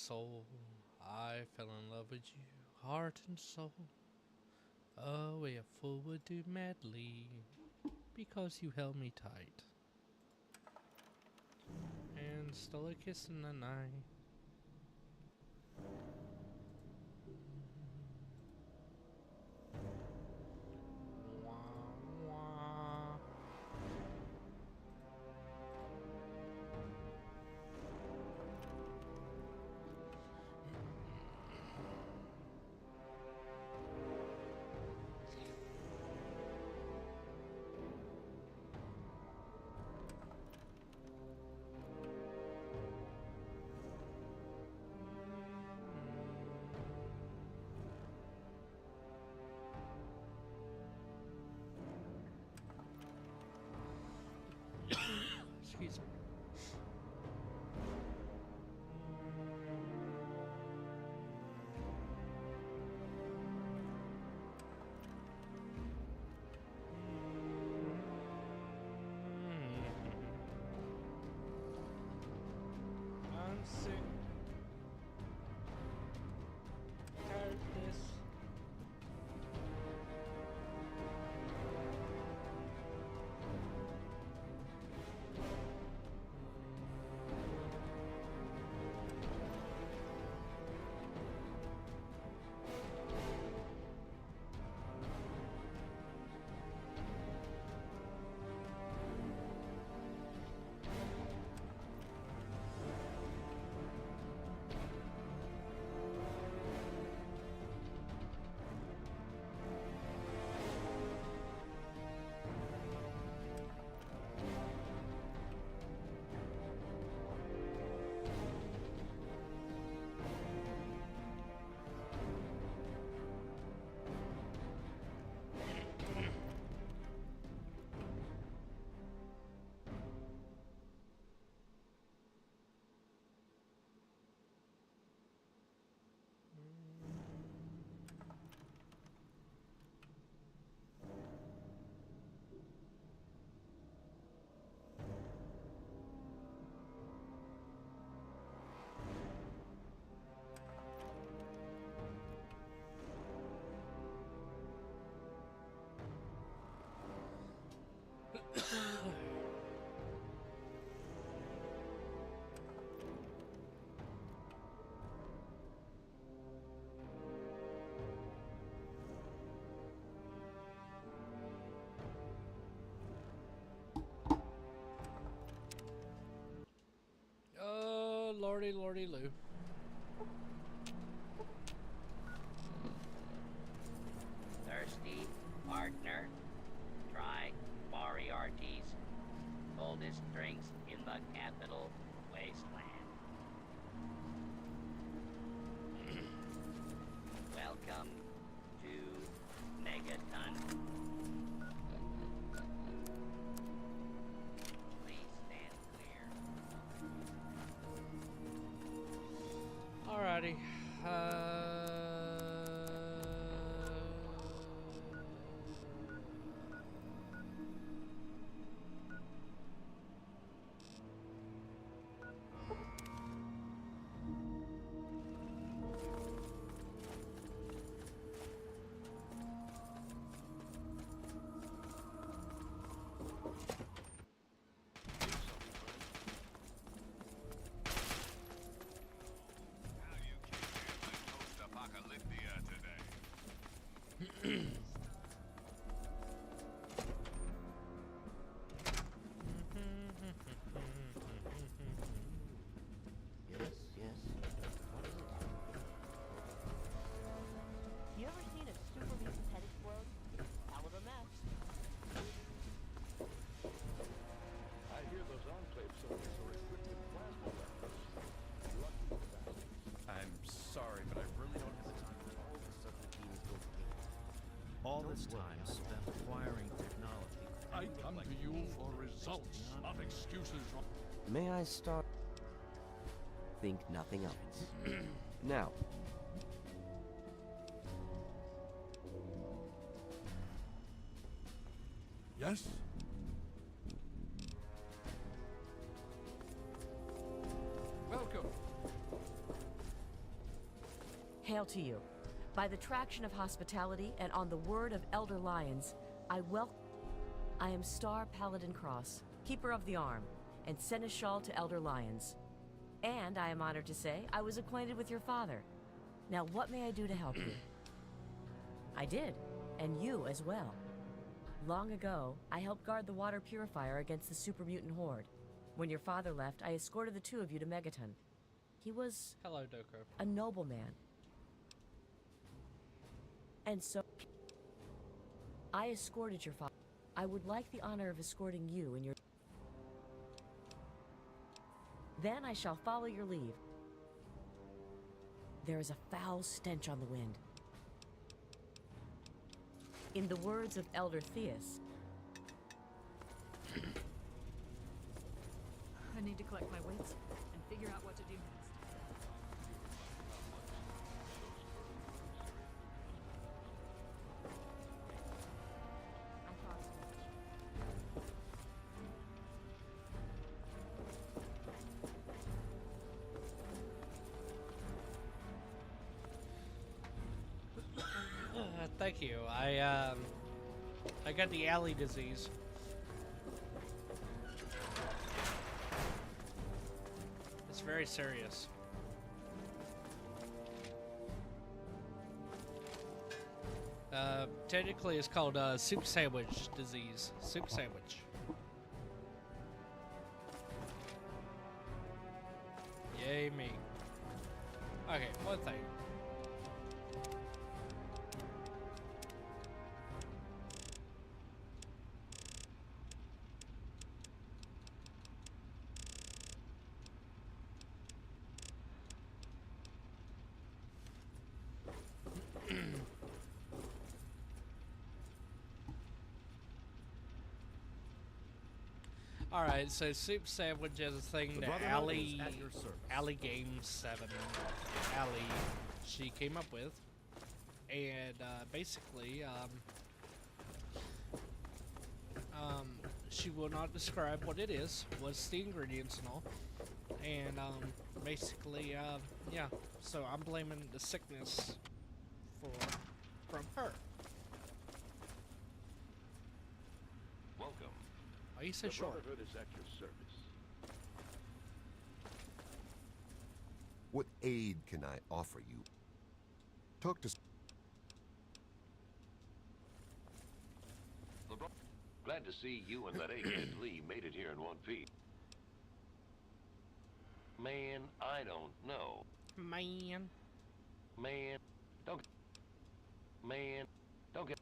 soul, I fell in love with you, heart and soul. A way a fool would do madly, because you held me tight and stole a kiss in the night. Wah, wah. Excuse me. I'm sick. Tired of this. Oh, lordy, lordy, Lou. Thirsty, partner. Try Moriarty's coldest drinks in the capital wasteland. Welcome to Megaton. Please stand clear. Alrighty. Yes, yes. What is it? You ever seen a super mutant head explode? Hell of a mess. I hear those enclave soldiers are equipped with plasma weapons. Lucky bastards. I'm sorry, but I really don't have the time for all this stuff the team is going to get. All this time spent acquiring technology. I come to you for results, not excuses. May I start? Think nothing of it. Now. Yes? Welcome. Hail to you. By the traction of hospitality and on the word of Elder Lions, I am Star Paladin Cross, Keeper of the Arm, and Seneschal to Elder Lions. And I am honored to say I was acquainted with your father. Now what may I do to help you? I did, and you as well. Long ago, I helped guard the water purifier against the super mutant horde. When your father left, I escorted the two of you to Megaton. He was Hello, Doko. a noble man. And so, I escorted your father. I would like the honor of escorting you in your... Then I shall follow your lead. There is a foul stench on the wind. In the words of Elder Theus, I need to collect my wits and figure out what to do next. I thought so. Thank you. I got the alley disease. It's very serious. Technically it's called soup sandwich disease. Soup sandwich. Yay me. Okay, one thing. Alright, so soup sandwich is a thing that Alley Games 7 Alley she came up with, and basically she will not describe what it is, what's the ingredients and all, and basically yeah, so I'm blaming the sickness from her. Welcome. Why are you so The short? Brotherhood is at your service. What aid can I offer you? Talk to... Glad to see you and that agent Lee made it here in one piece. Man, I don't know. Man. Man, don't get...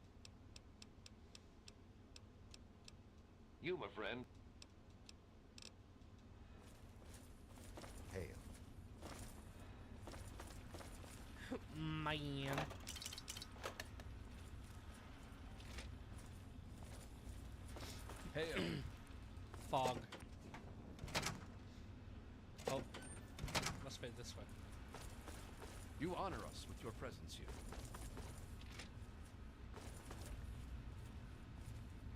You, my friend. Hail. Man. Hail. Fog. Oh. Must be this way. You honor us with your presence here.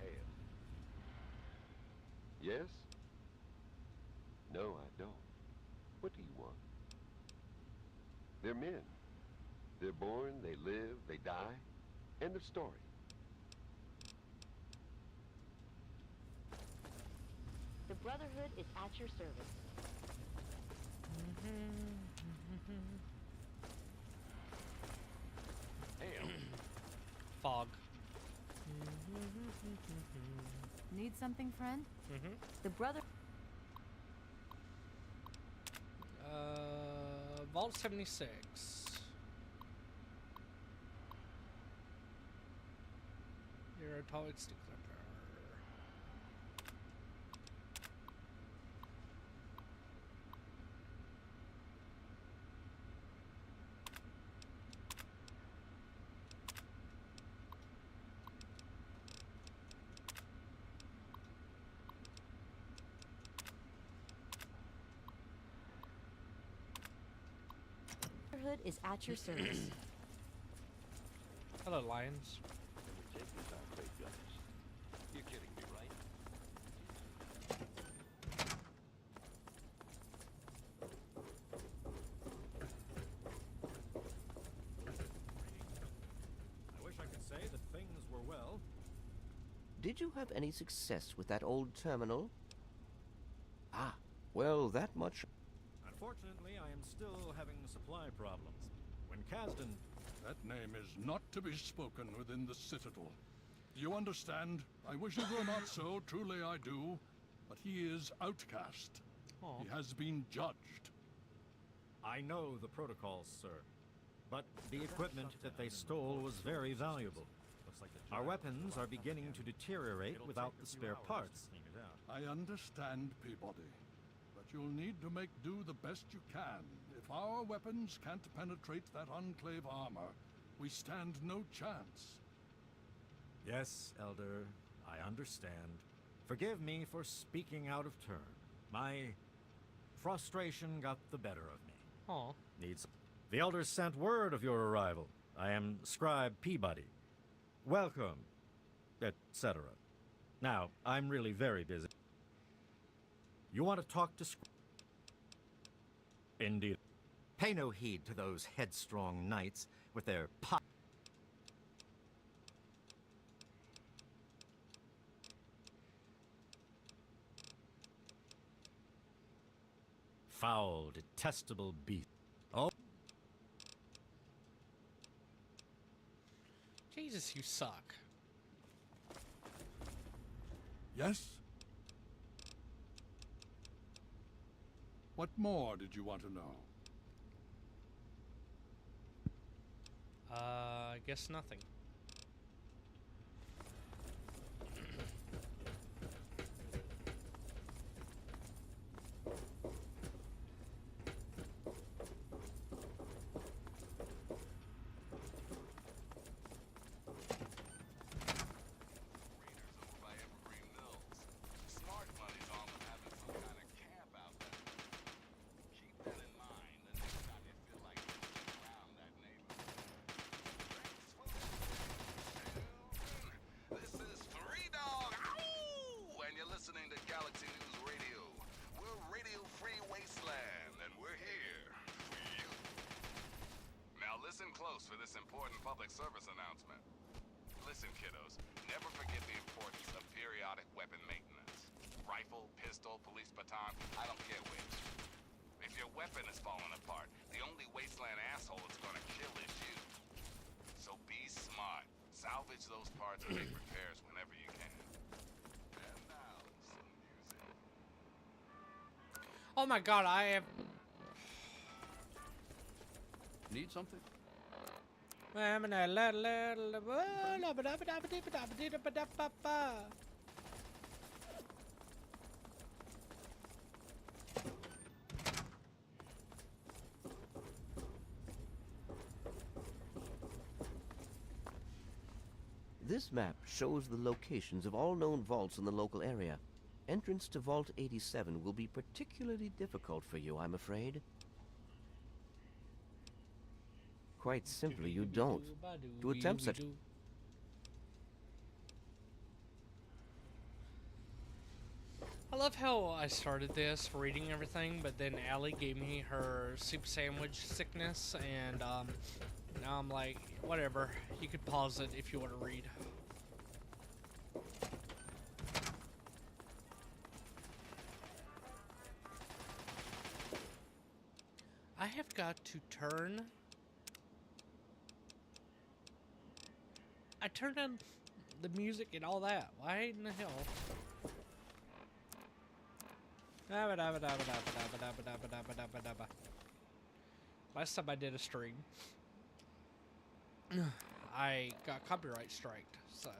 Hail. Yes? No, I don't. What do you want? They're men. They're born, they live, they die. End of story. The Brotherhood is at your service. Hail. Fog. Need something, friend? The brother... Vault 76. You're a atomic stick clipper. Brotherhood is at your service. Hello, lions. Can we take these enclave guns? You're kidding me, right? did you have any success with that old terminal? Ah, well, that much. Unfortunately, I am still having supply problems. When Kasdan... That name is not to be spoken within the Citadel. You understand? I wish it were not so, truly I do. But he is outcast. Aw. He has been judged. I know the protocols, sir. But the equipment that they stole was very valuable. Our weapons are beginning to deteriorate without the spare parts. I understand, Peabody. But you'll need to make do the best you can. If our weapons can't penetrate that Enclave armor, we stand no chance. Yes, Elder, I understand. Forgive me for speaking out of turn. My frustration got the better of me. Aw. Needs. The Elders sent word of your arrival. I am Scribe Peabody. Welcome, etc. Now, I'm really very busy. You want to talk to Indeed. Pay no heed to those headstrong knights with their foul, detestable beast. Oh. Jesus, you suck. Yes? What more did you want to know? I guess nothing. Listen close for this important public service announcement. Listen, kiddos, never forget the importance of periodic weapon maintenance. Rifle, pistol, police baton, I don't care which. If your weapon is falling apart, the only wasteland asshole it's gonna kill is you. So be smart. Salvage those parts and make repairs whenever you can. And now, some music. Oh my god, I have... Need something? This map shows the locations of all known vaults in the local area. Entrance to Vault 87 will be particularly difficult for you, I'm afraid. Quite simply, you don't. To attempt such... I love how I started this reading everything, but then Allie gave me her soup sandwich sickness, and now I'm like, whatever. You could pause it if you want to read. I have got to turn... I turned on the music and all that. Why in the hell? Last time I did a stream, I got copyright striked, so.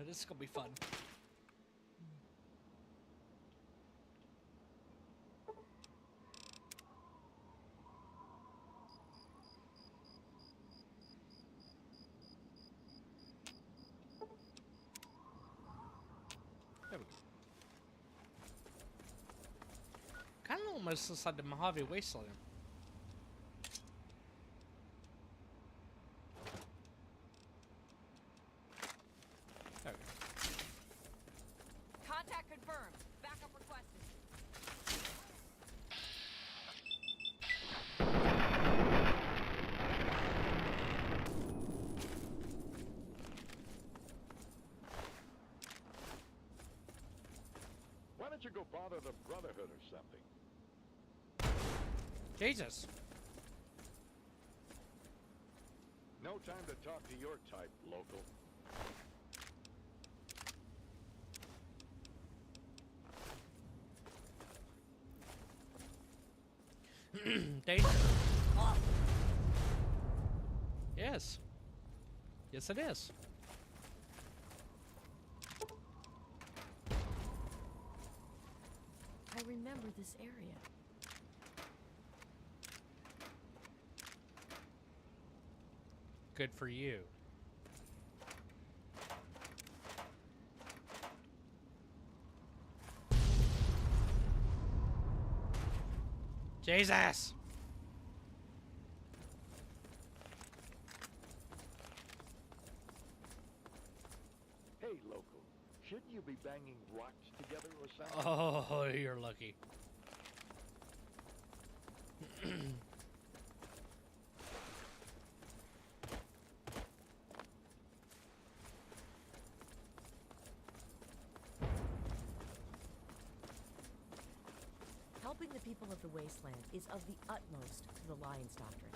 This is gonna be fun. Kind of almost looks like the Mojave Wasteland. There we go. Contact confirmed. Backup requested. don't you go bother the Brotherhood or something? Jesus. No time to talk to your type, local. Danger. Yes. Yes, it is. I remember this area. Good for you. Jesus! Hey, local. Shouldn't you be banging rocks together or something? Oh, you're lucky. Helping the people of the wasteland is of the utmost to the Lion's doctrine.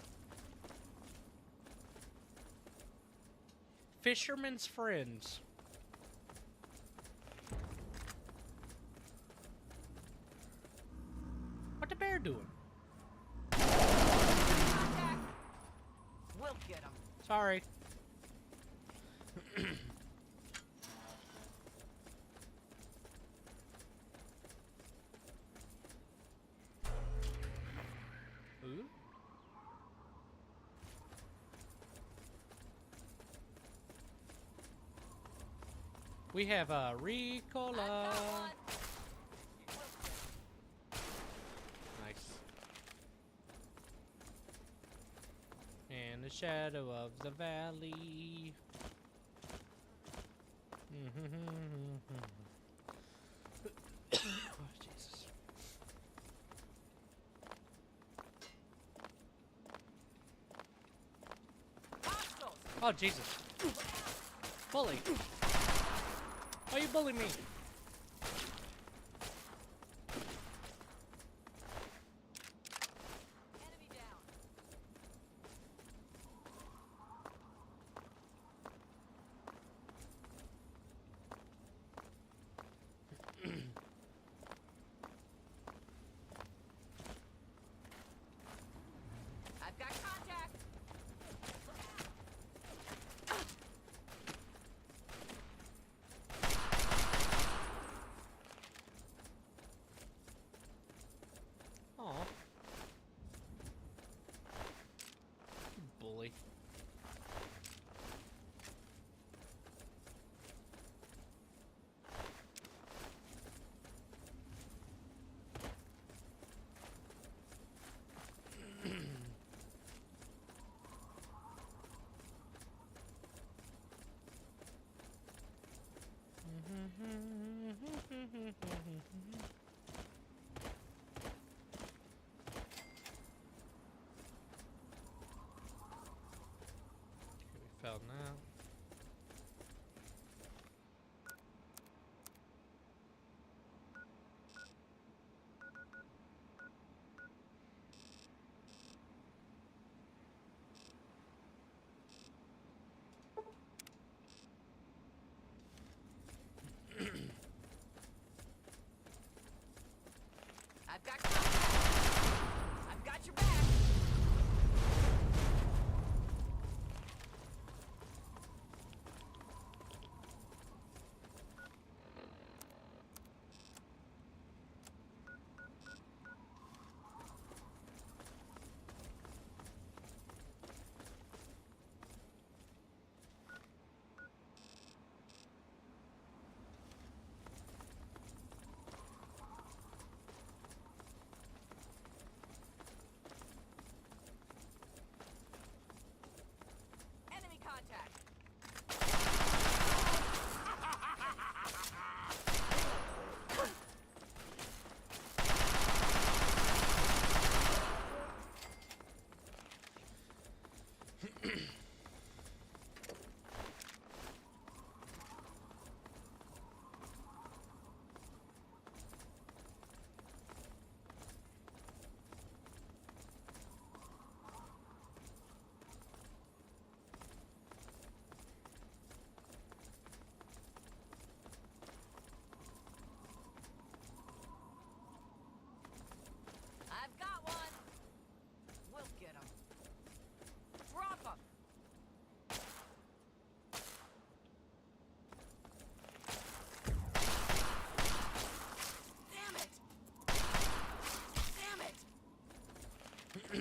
Fisherman's friends. What the bear doing? We'll get him. Sorry. Ooh. We have a Ricola. Nice. And the shadow of the valley. Oh, Jesus. Oh, Jesus. Bully. Why you bullying me? Enemy down. I've got contact.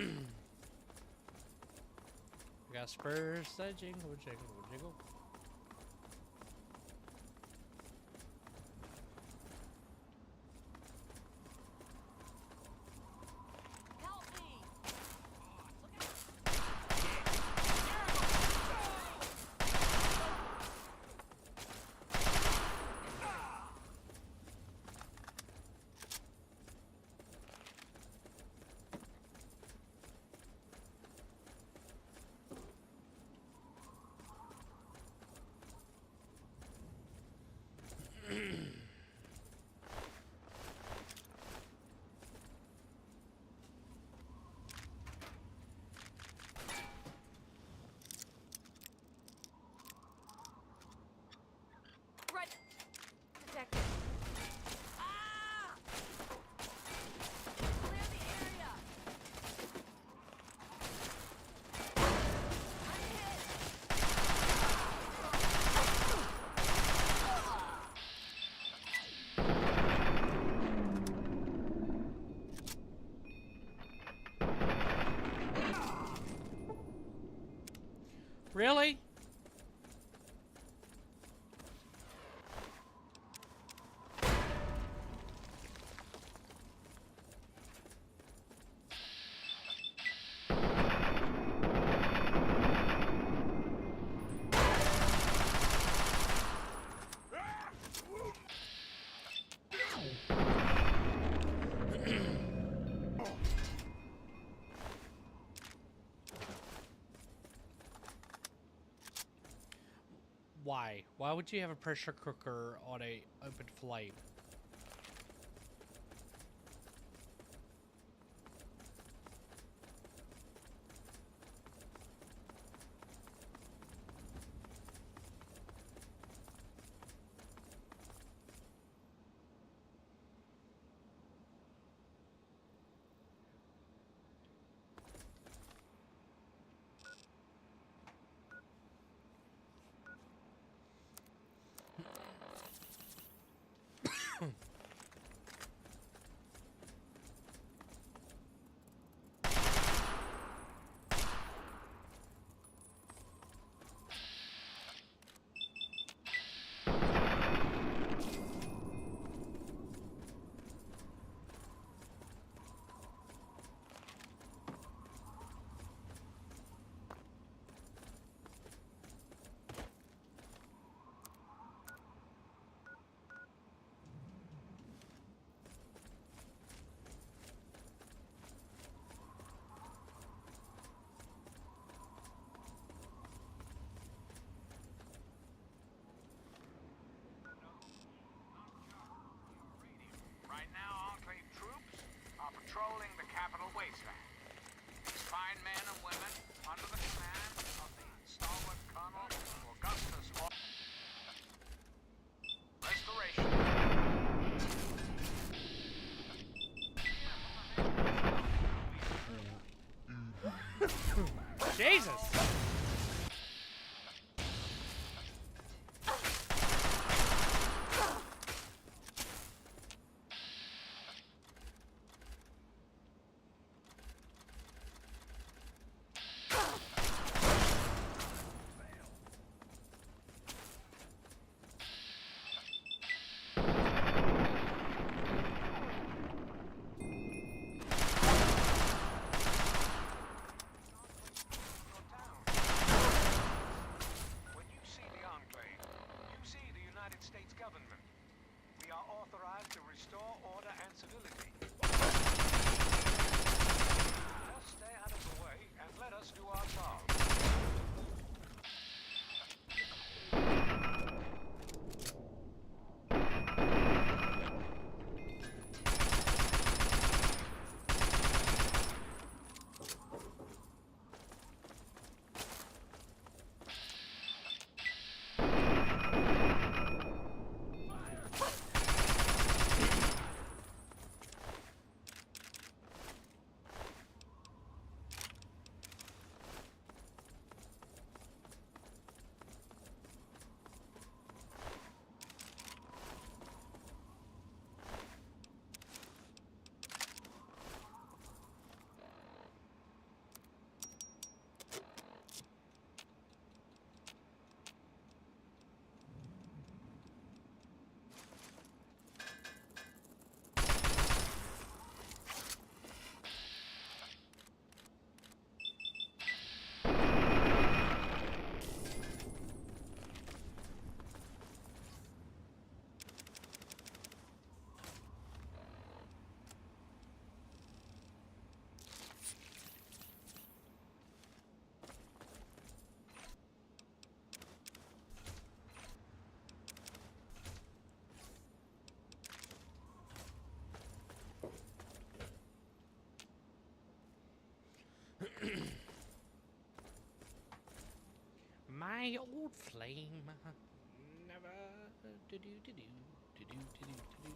We got spurs that jingle, jingle, jingle. Help me! Right. Protect. Ah! Clear the area. I'm hit. Really? Why? Why would you have a pressure cooker on a open flame? Right now, Enclave troops are patrolling the Capitol wasteland. Fine men and women under the command of the stalwart Colonel Augustus Restoration. Jesus! my old flame. Never do do do do do do do do do.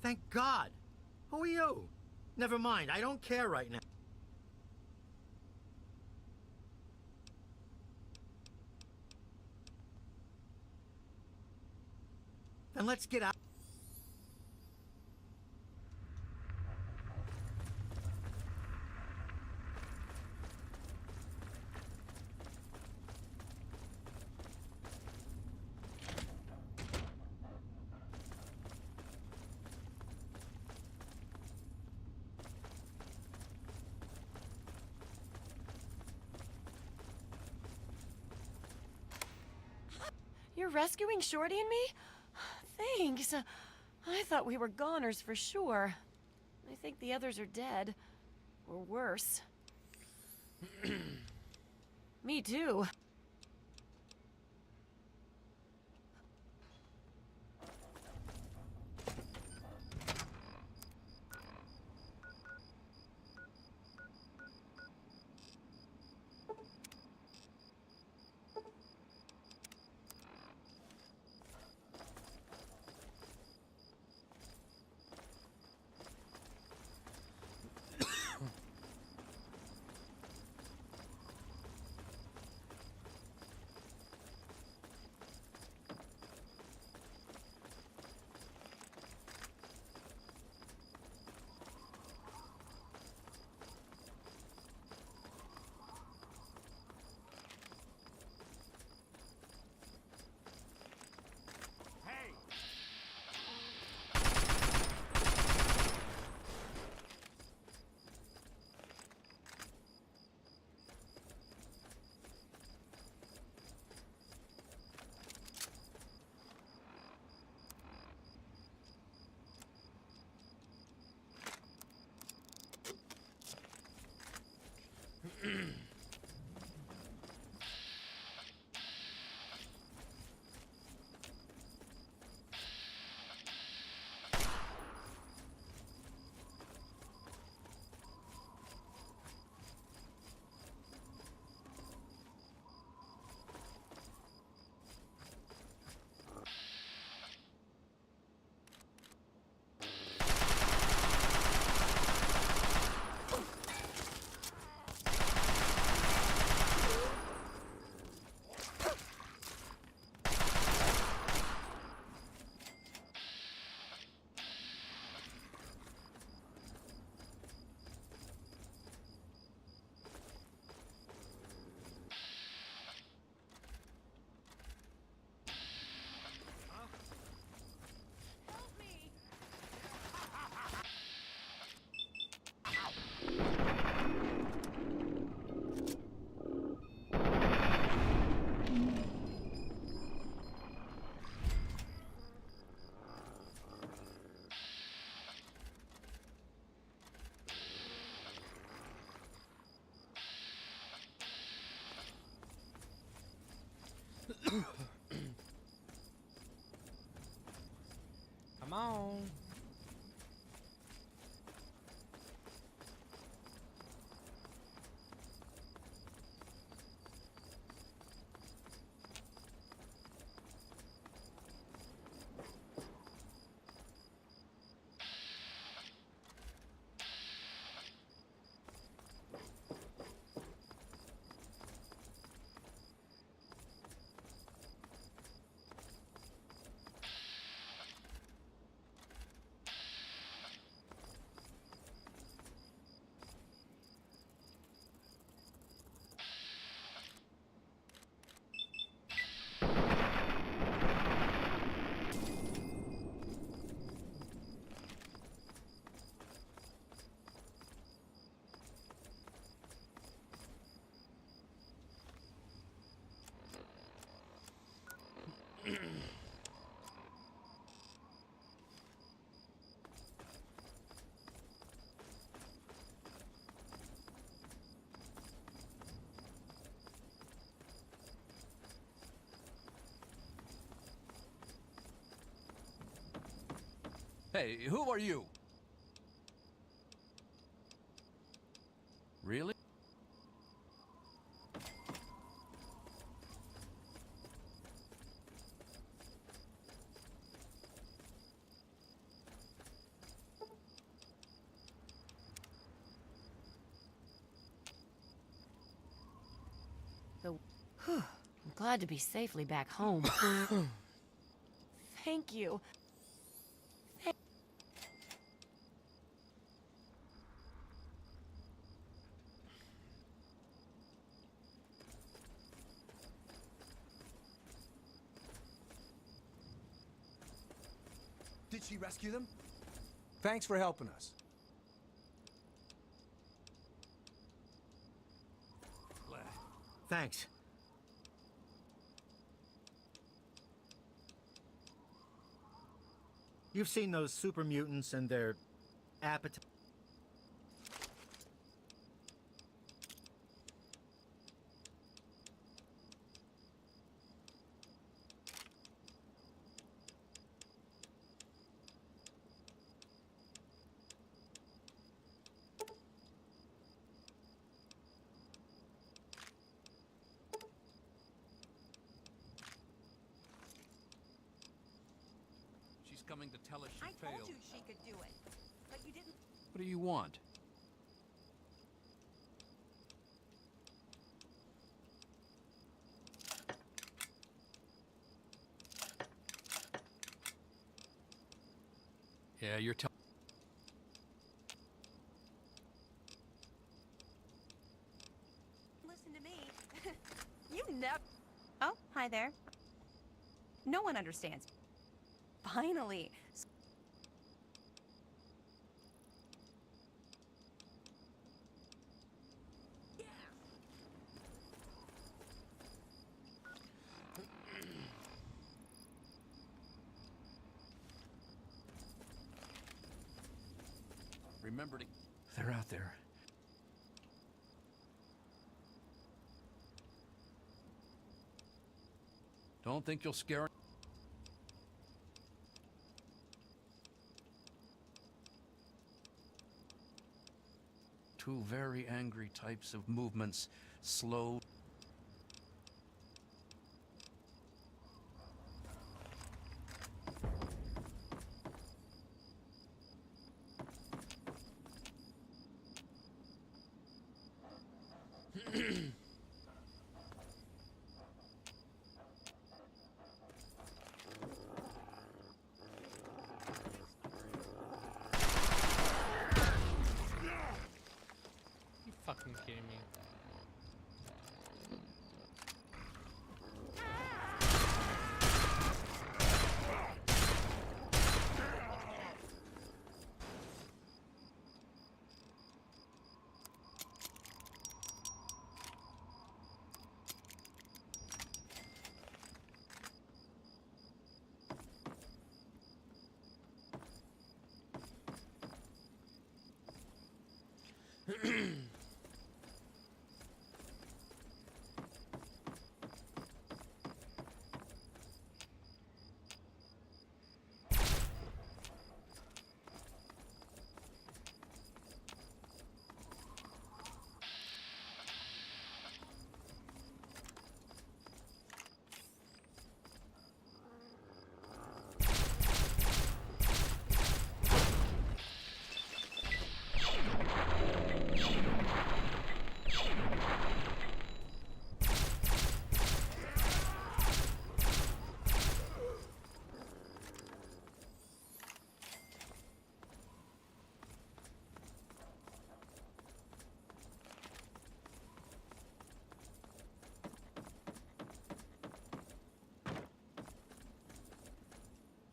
Thank God. Who are you? Never mind, I don't care right now. Then let's get out. You're rescuing Shorty and me? Thanks. I thought we were goners for sure. I think the others are dead. Or worse. Me too. Come on. Hey, who are you? Really? I'm glad to be safely back home. Thank you. Did she rescue them? Thanks for helping us. Thanks. You've seen those super mutants and their appetite. She's coming to tell us she I failed. told you she could do it, but you didn't. What do you want? Yeah, you're telling. Listen to me. You never. Oh, hi there. No one understands. Finally. Remember to. They're out there. Don't think you'll scare. Two very angry types of movements, slow. You fucking kidding me?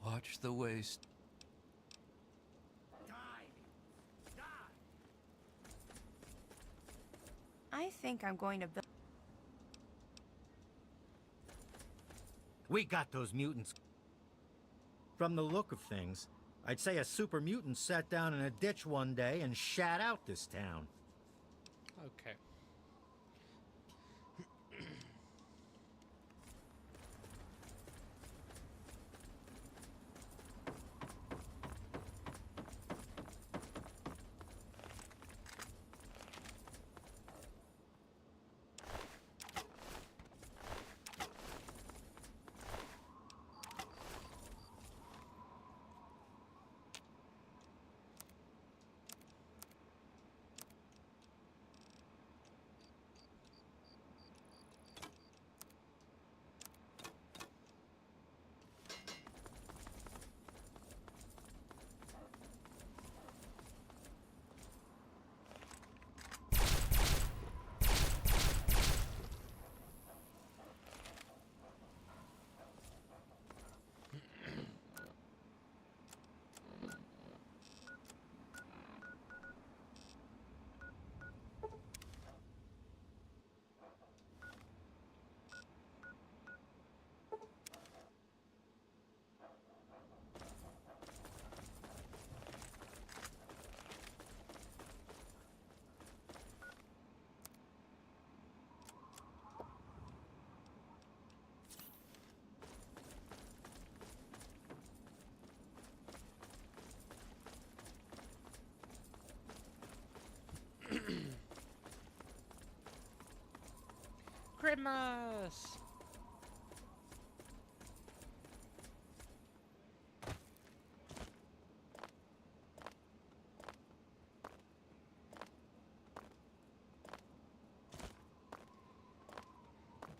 Watch the waste. I think I'm going to build. We got those mutants. From the look of things, I'd say a super mutant sat down in a ditch one day and shat out this town. Okay. Christmas!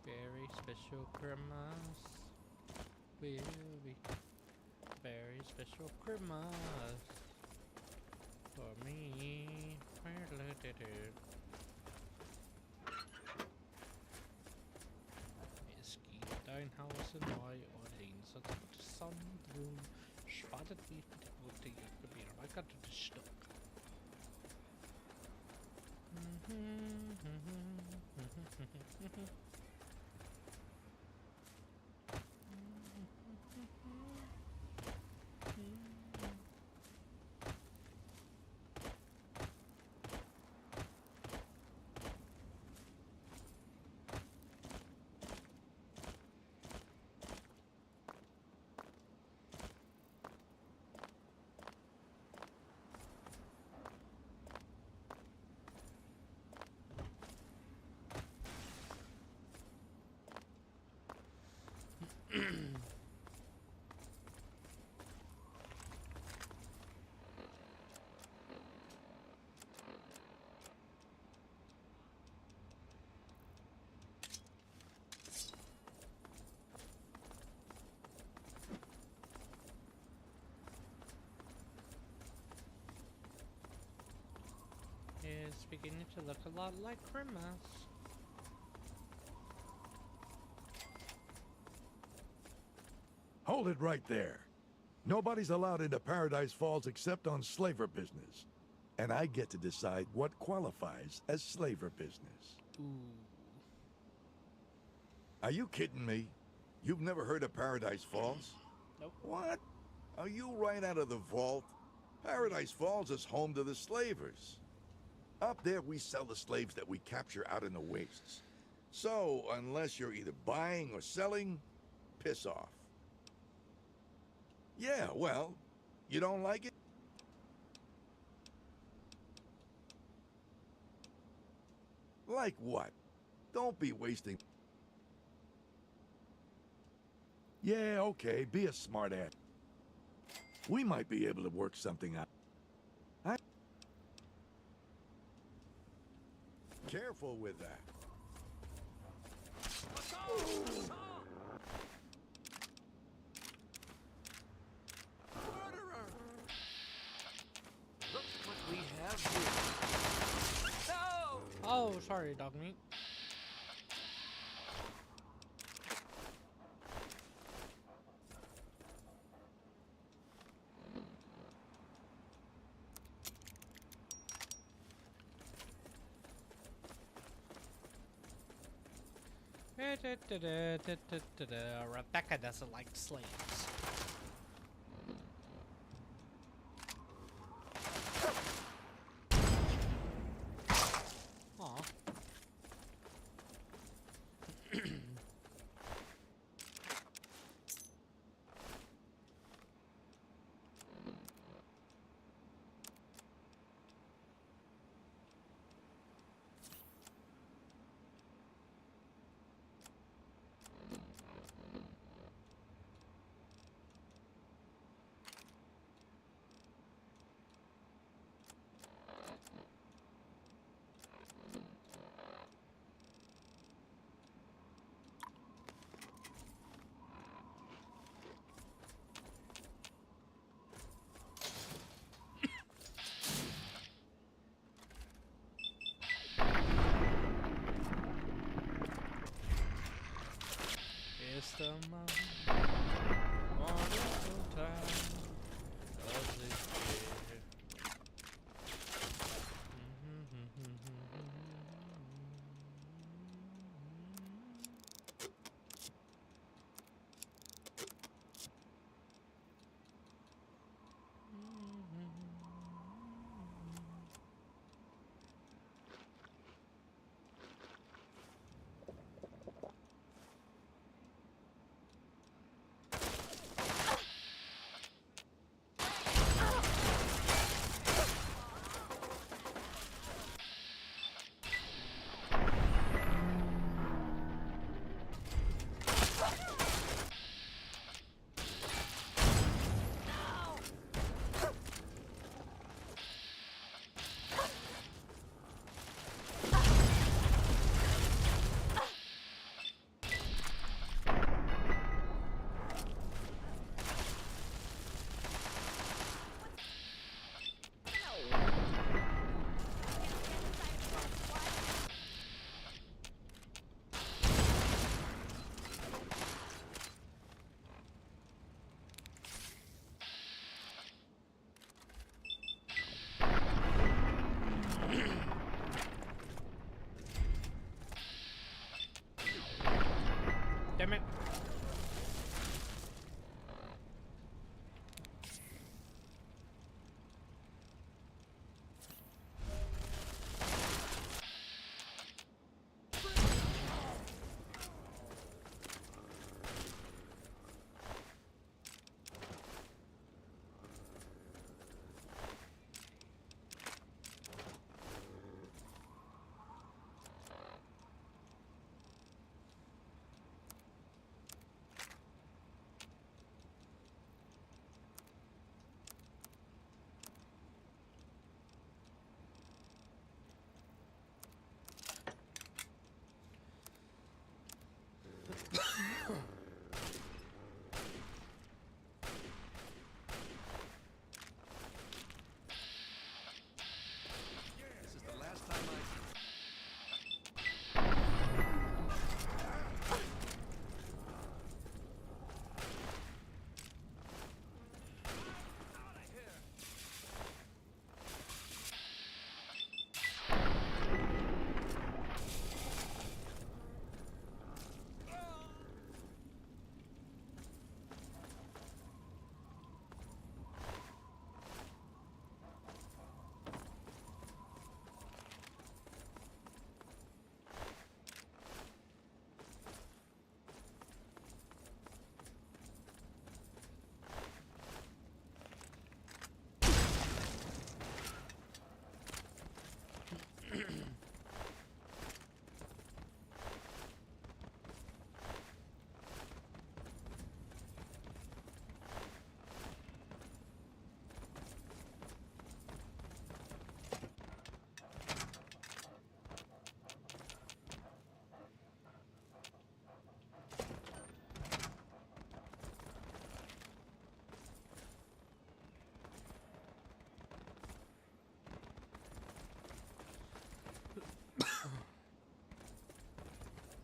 Very special Christmas will be very special Christmas for me. Es gibt ein Haus in Neu-Orleans, das wird Sonnenblumen spotted wie für die gute Gebiete. I got to stuck. It's beginning to look a lot like Christmas. Hold it right there. Nobody's allowed into Paradise Falls except on slaver business. And I get to decide what qualifies as slaver business. Ooh. Are you kidding me? You've never heard of Paradise Falls? Nope. What? Are you right out of the vault? Paradise Falls is home to the slavers. Up there, we sell the slaves that we capture out in the wastes. So, unless you're either buying or selling, piss off. Yeah, well, you don't like it? Like what? Don't be wasting... Yeah, okay, be a smartass. We might be able to work something out. Careful with that. Look what we have here. No! Oh, sorry, dog meat. Rebecca doesn't like slaves. Aw.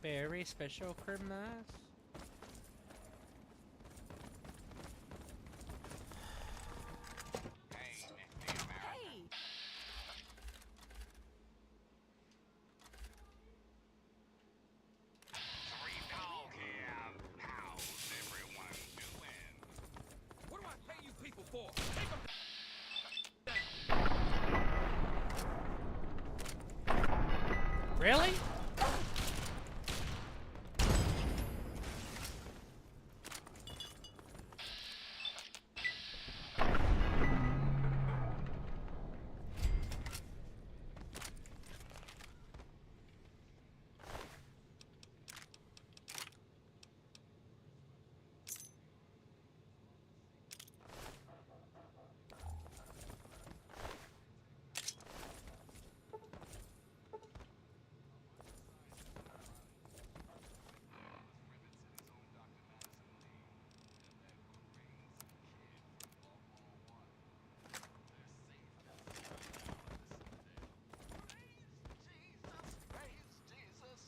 Very special Christmas. Hey! Three dog here. How's everyone doing? What do I pay you people for? Really? Praise Jesus.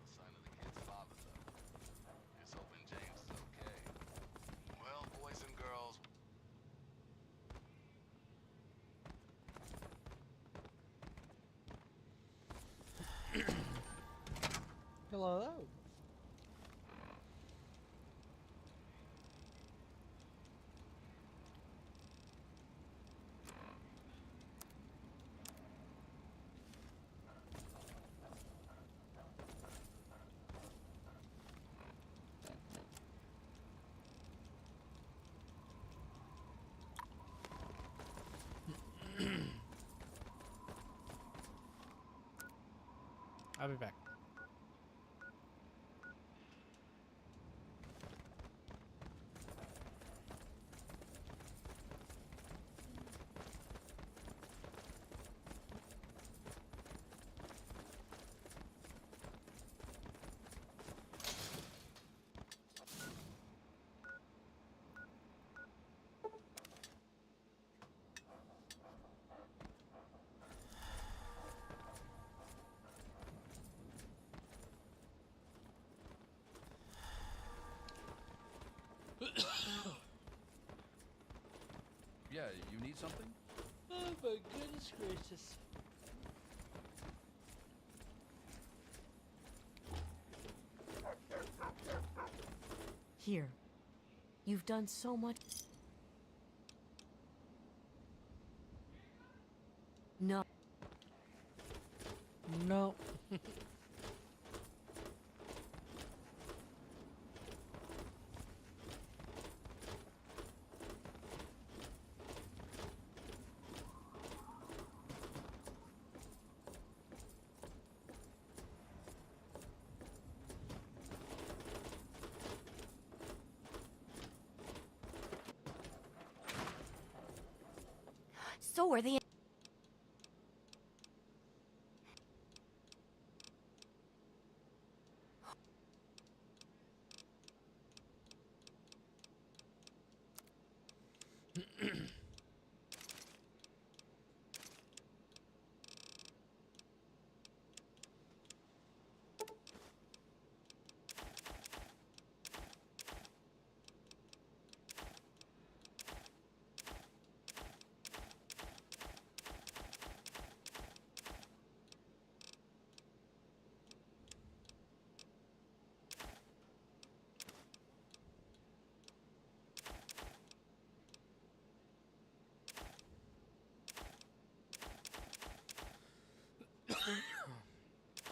The son of the kid's father, though. Just hoping James is okay. Well, boys and girls, Hello. I'll be back. Yeah, you need something? Oh my goodness gracious. Here. You've done so much. No. No. So are the...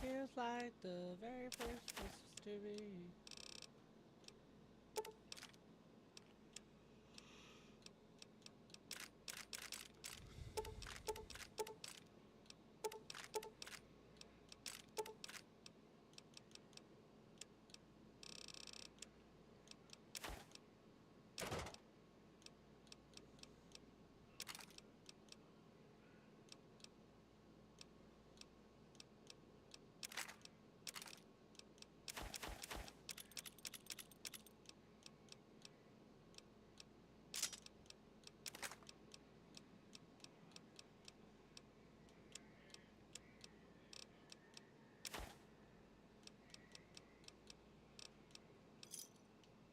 Feels like the very first Christmas to me.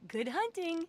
Good hunting.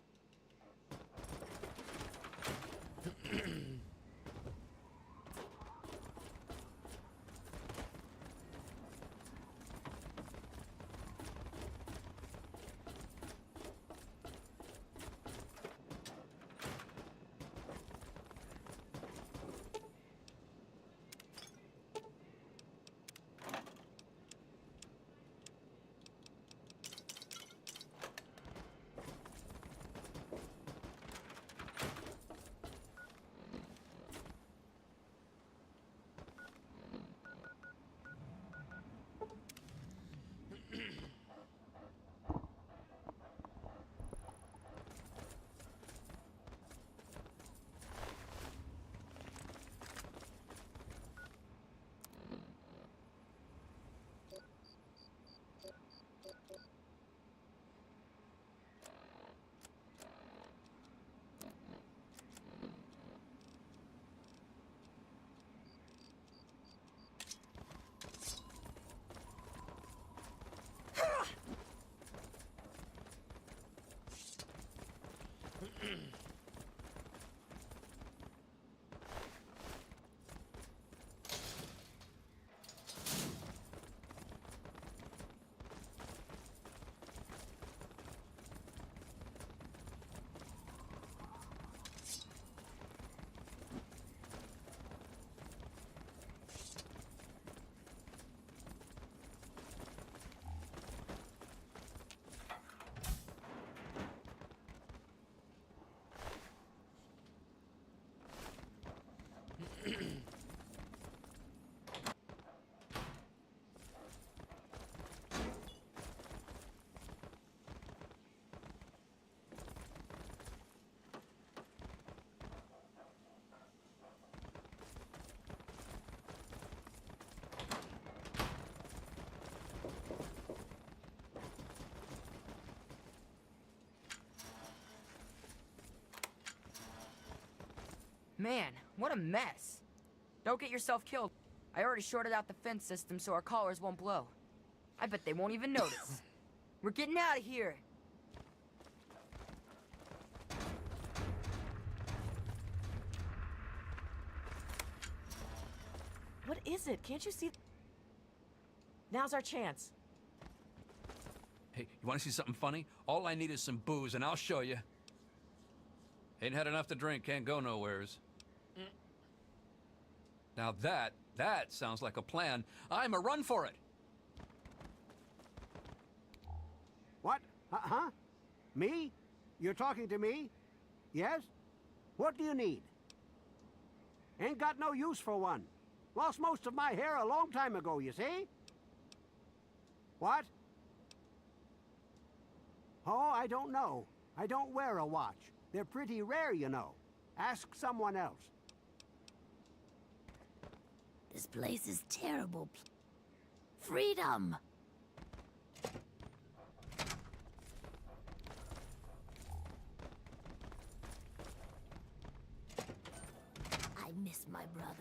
Man, what a mess. Don't get yourself killed. I already shorted out the fence system so our collars won't blow. I bet they won't even notice. We're getting out of here. What is it? Can't you see? Now's our chance. Hey, you want to see something funny? All I need is some booze, and I'll show you. Ain't had enough to drink, can't go nowheres. Now that sounds like a plan. I'm a run for it. What? Huh? Me? You're talking to me? Yes? What do you need? Ain't got no use for one. Lost most of my hair a long time ago, you see? What? Oh, I don't know. I don't wear a watch. They're pretty rare, you know. Ask someone else. This place is terrible. Freedom! I miss my brother.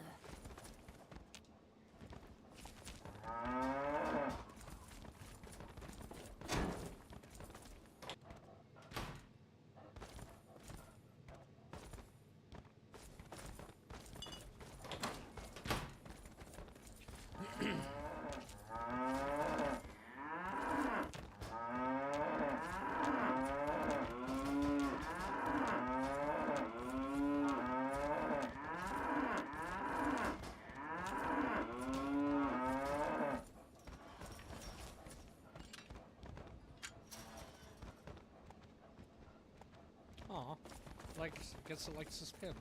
Aw, guess it likes his pin.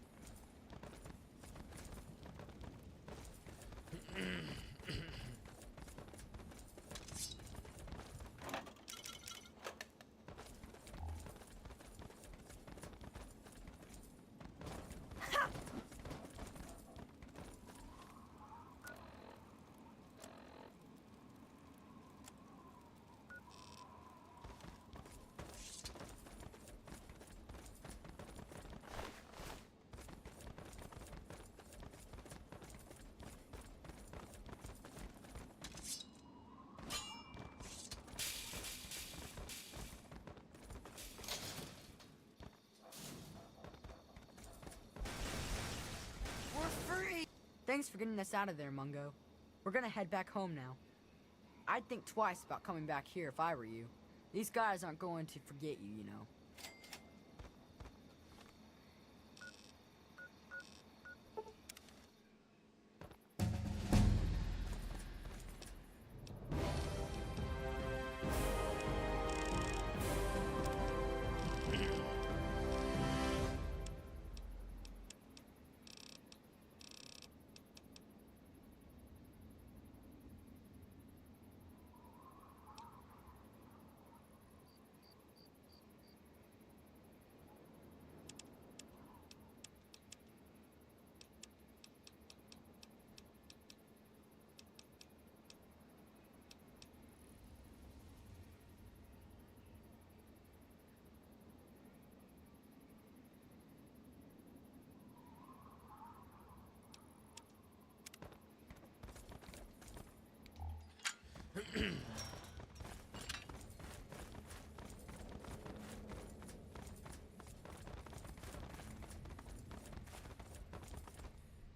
Thanks for getting us out of there, Mungo. We're gonna head back home now. I'd think twice about coming back here if I were you. These guys aren't going to forget you, you know.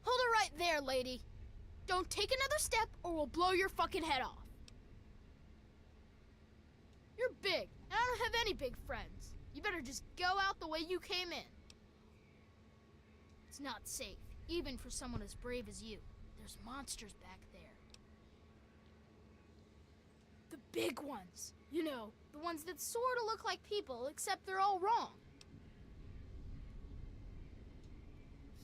Hold it right there, lady. Don't take another step or we'll blow your fucking head off. You're big, and I don't have any big friends. You better just go out the way you came in. It's not safe, even for someone as brave as you. There's monsters back there. The big ones. You know, the ones that sort of look like people, except they're all wrong.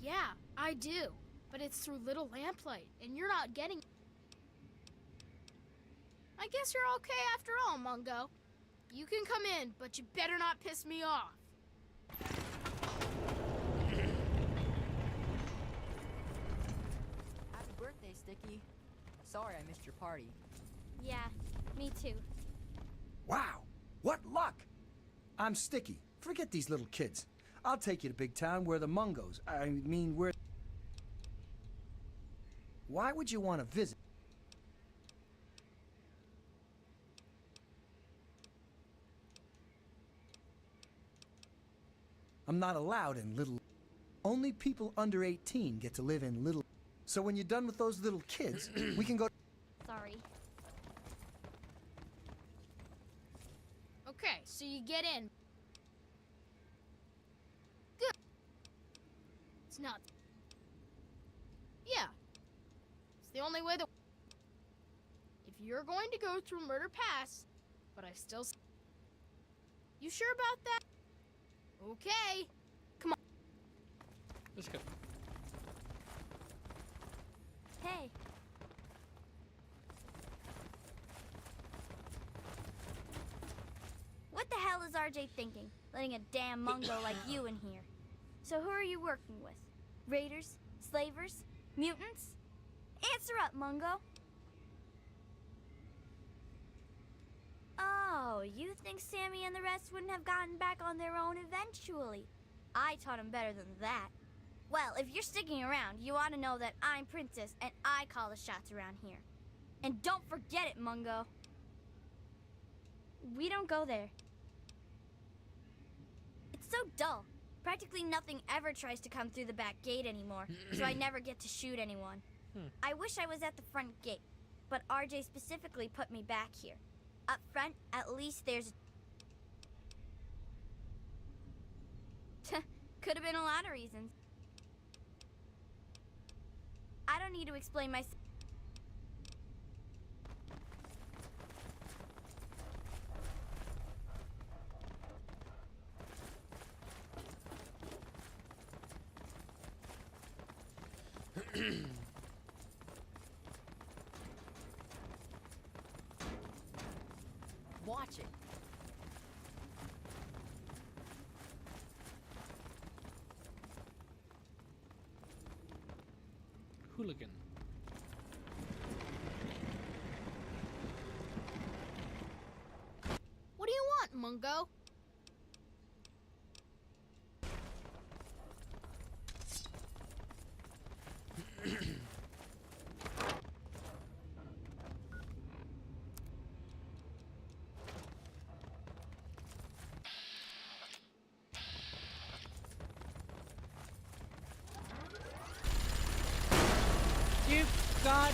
Yeah, I do. But it's through little lamplight, and you're not getting... I guess you're okay after all, Mungo. You can come in, but you better not piss me off. Happy birthday, Sticky. Sorry I missed your party. Yeah, me too. Wow, what luck! I'm Sticky. Forget these little kids. I'll take you to big town where the Mungos, where... Why would you want to visit? I'm not allowed in little... Only people under 18 get to live in little... So when you're done with those little kids, we can go... Sorry. Okay, so you get in. Good. It's not... Yeah. It's the only way that... If you're going to go through Murder Pass, but I still... You sure about that? Okay. Come on. Let's go. Hey. What the hell is RJ thinking, letting a damn Mungo like you in here? So who are you working with? Raiders? Slavers? Mutants? Answer up, Mungo. Oh, you think Sammy and the rest wouldn't have gotten back on their own eventually? I taught them better than that. Well, if you're sticking around, you ought to know that I'm Princess and I call the shots around here. And don't forget it, Mungo. We don't go there. It's so dull. Practically nothing ever tries to come through the back gate anymore, so I never get to shoot anyone. I wish I was at the front gate, but RJ specifically put me back here. Up front, at least there's... Could have been a lot of reasons. I don't need to explain myself. Watch it. Hooligan. What do you want, Mungo? You got...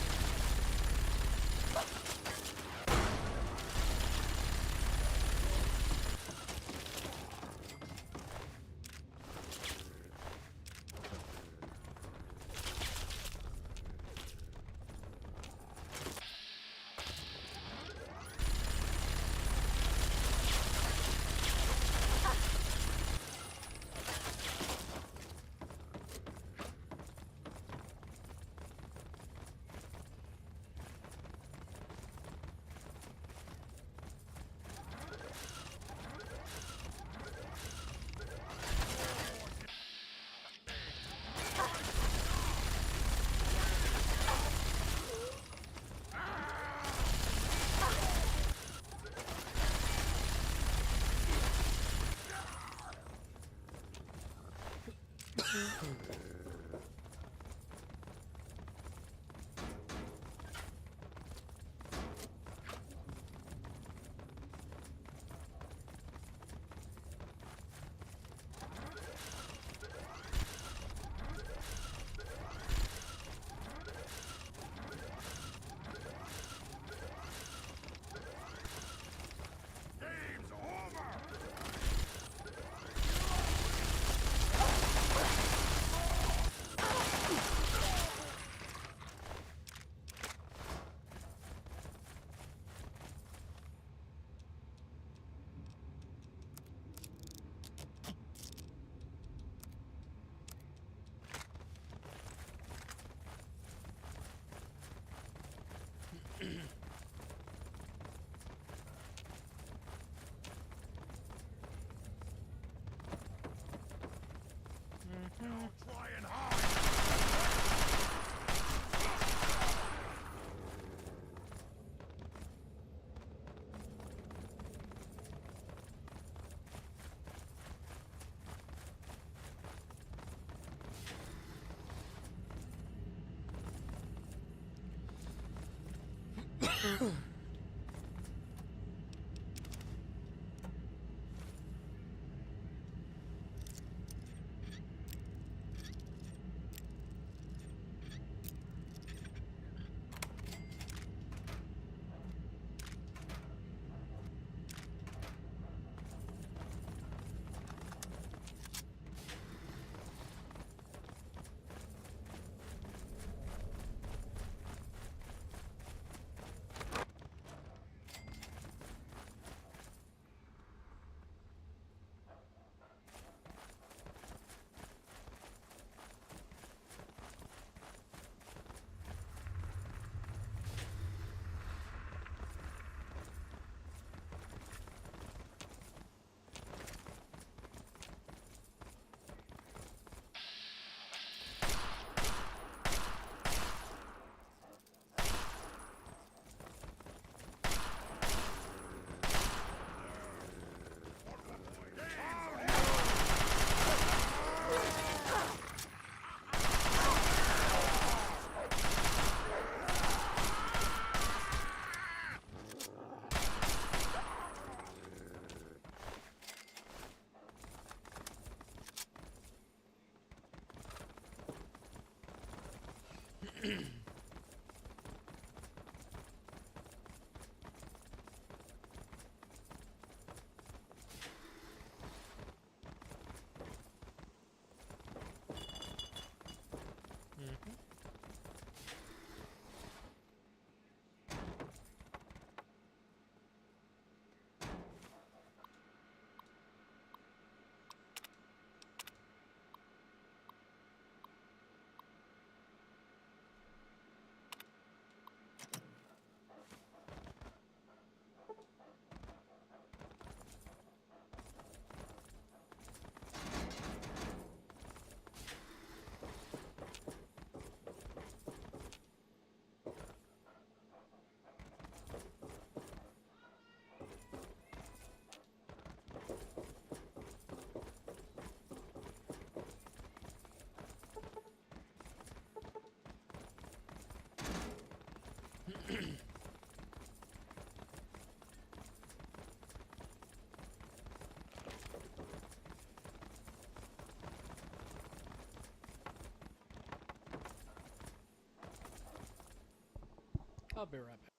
I'll be right back.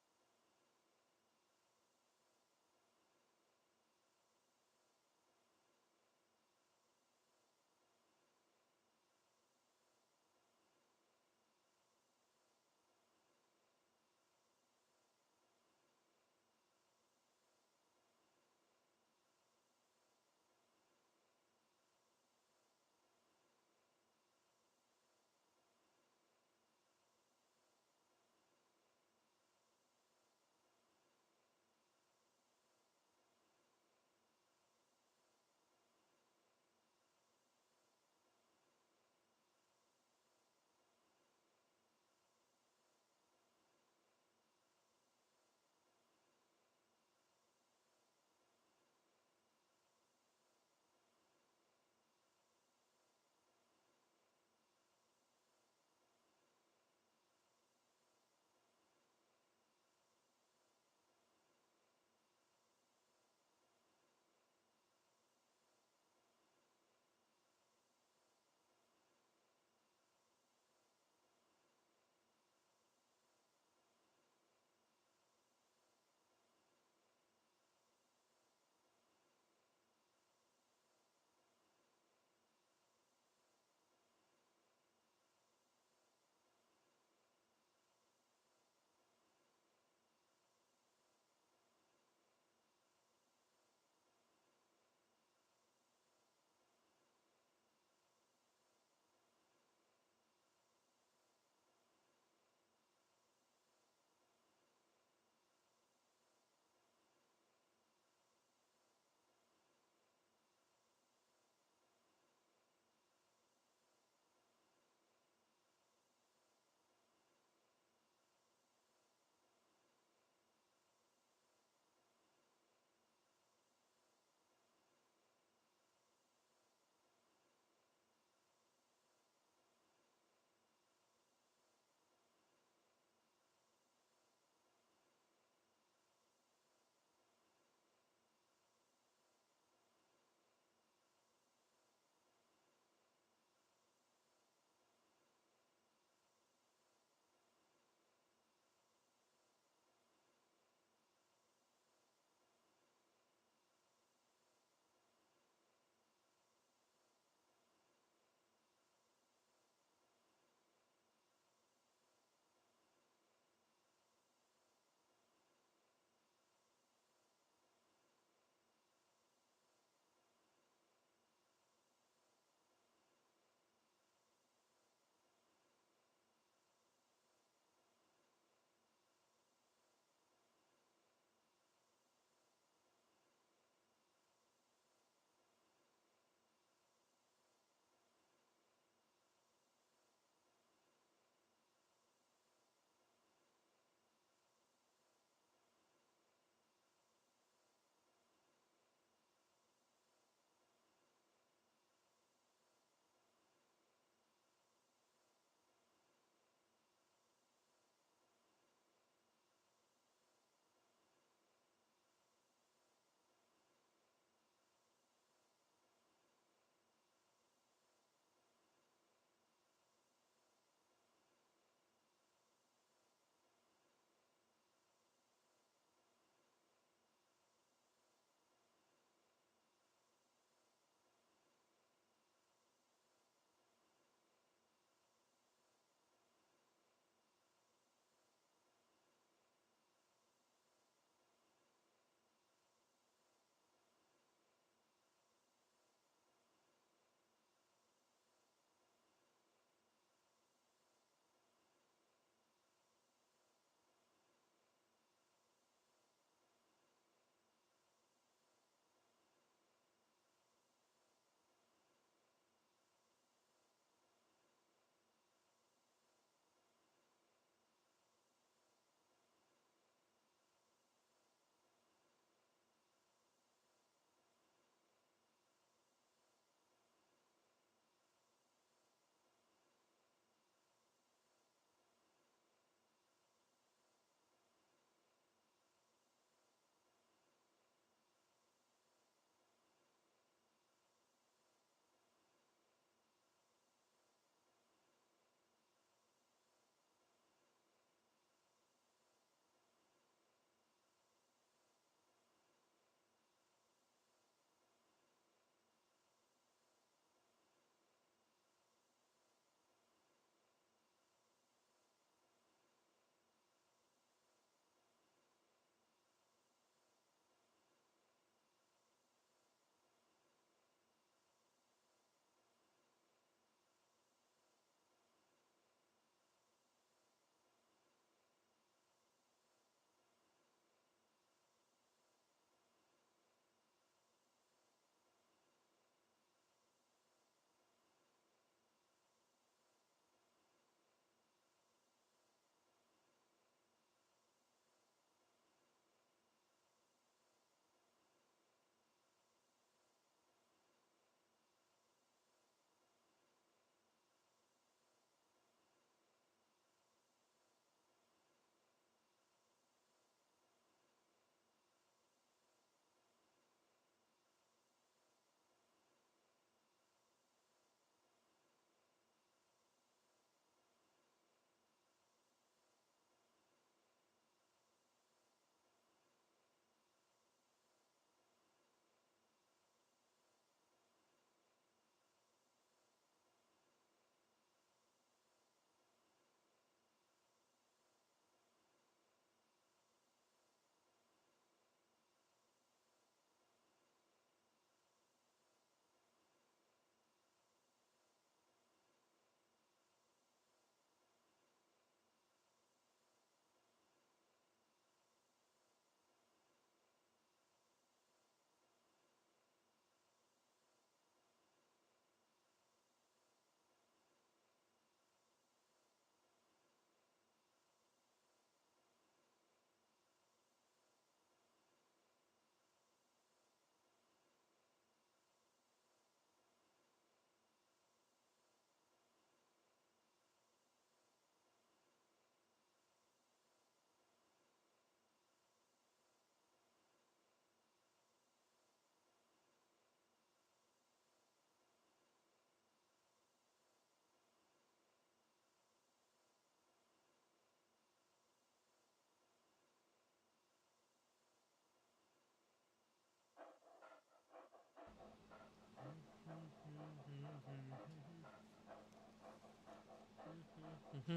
Steak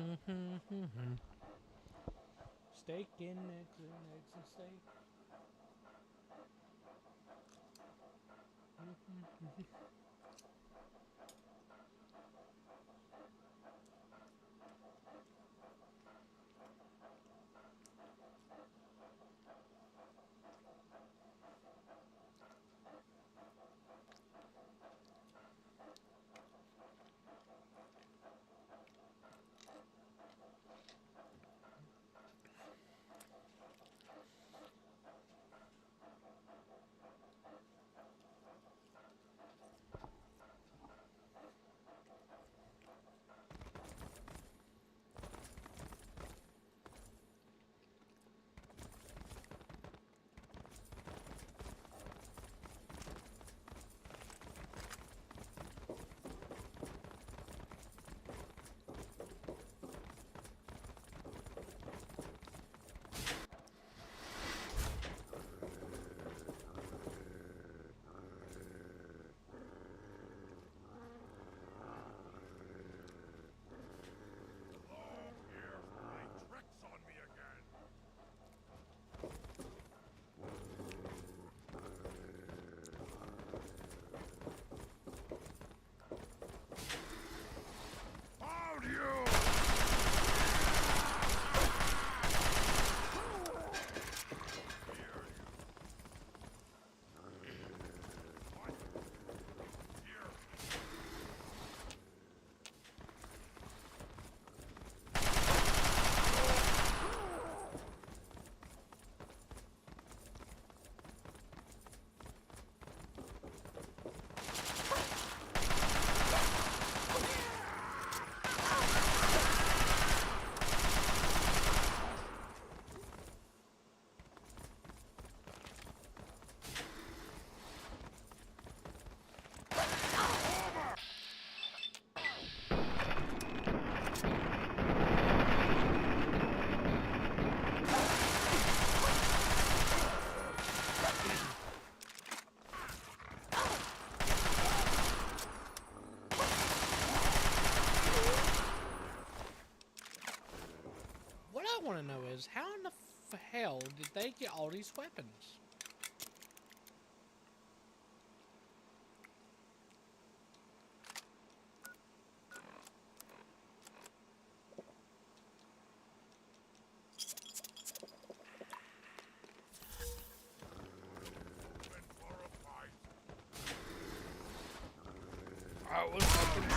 and eggs and steak. What I want to know is, how in the hell did they get all these weapons? I was fucking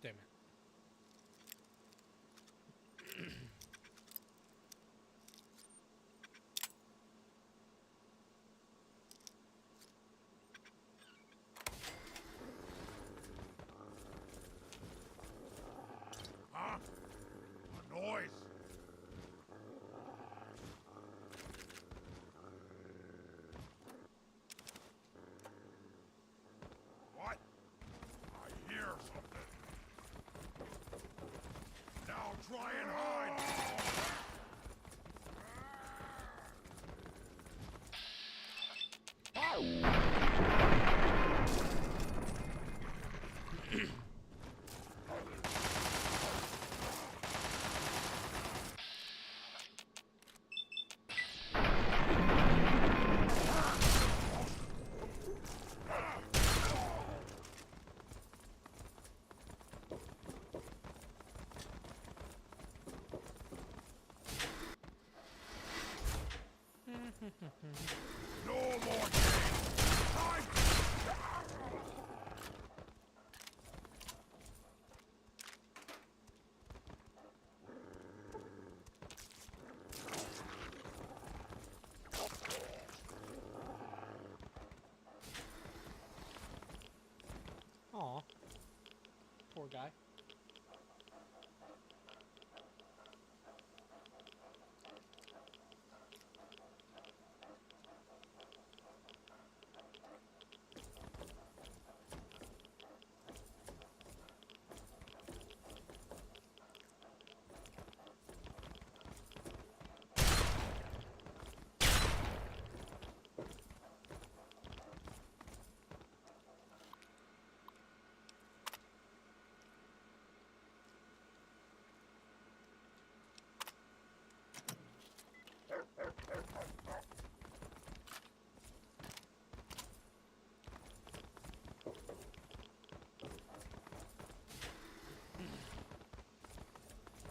damn it. Huh? A noise? What? I hear something. Now try and hide! No more games! Aw. Poor guy.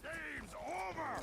Game's over!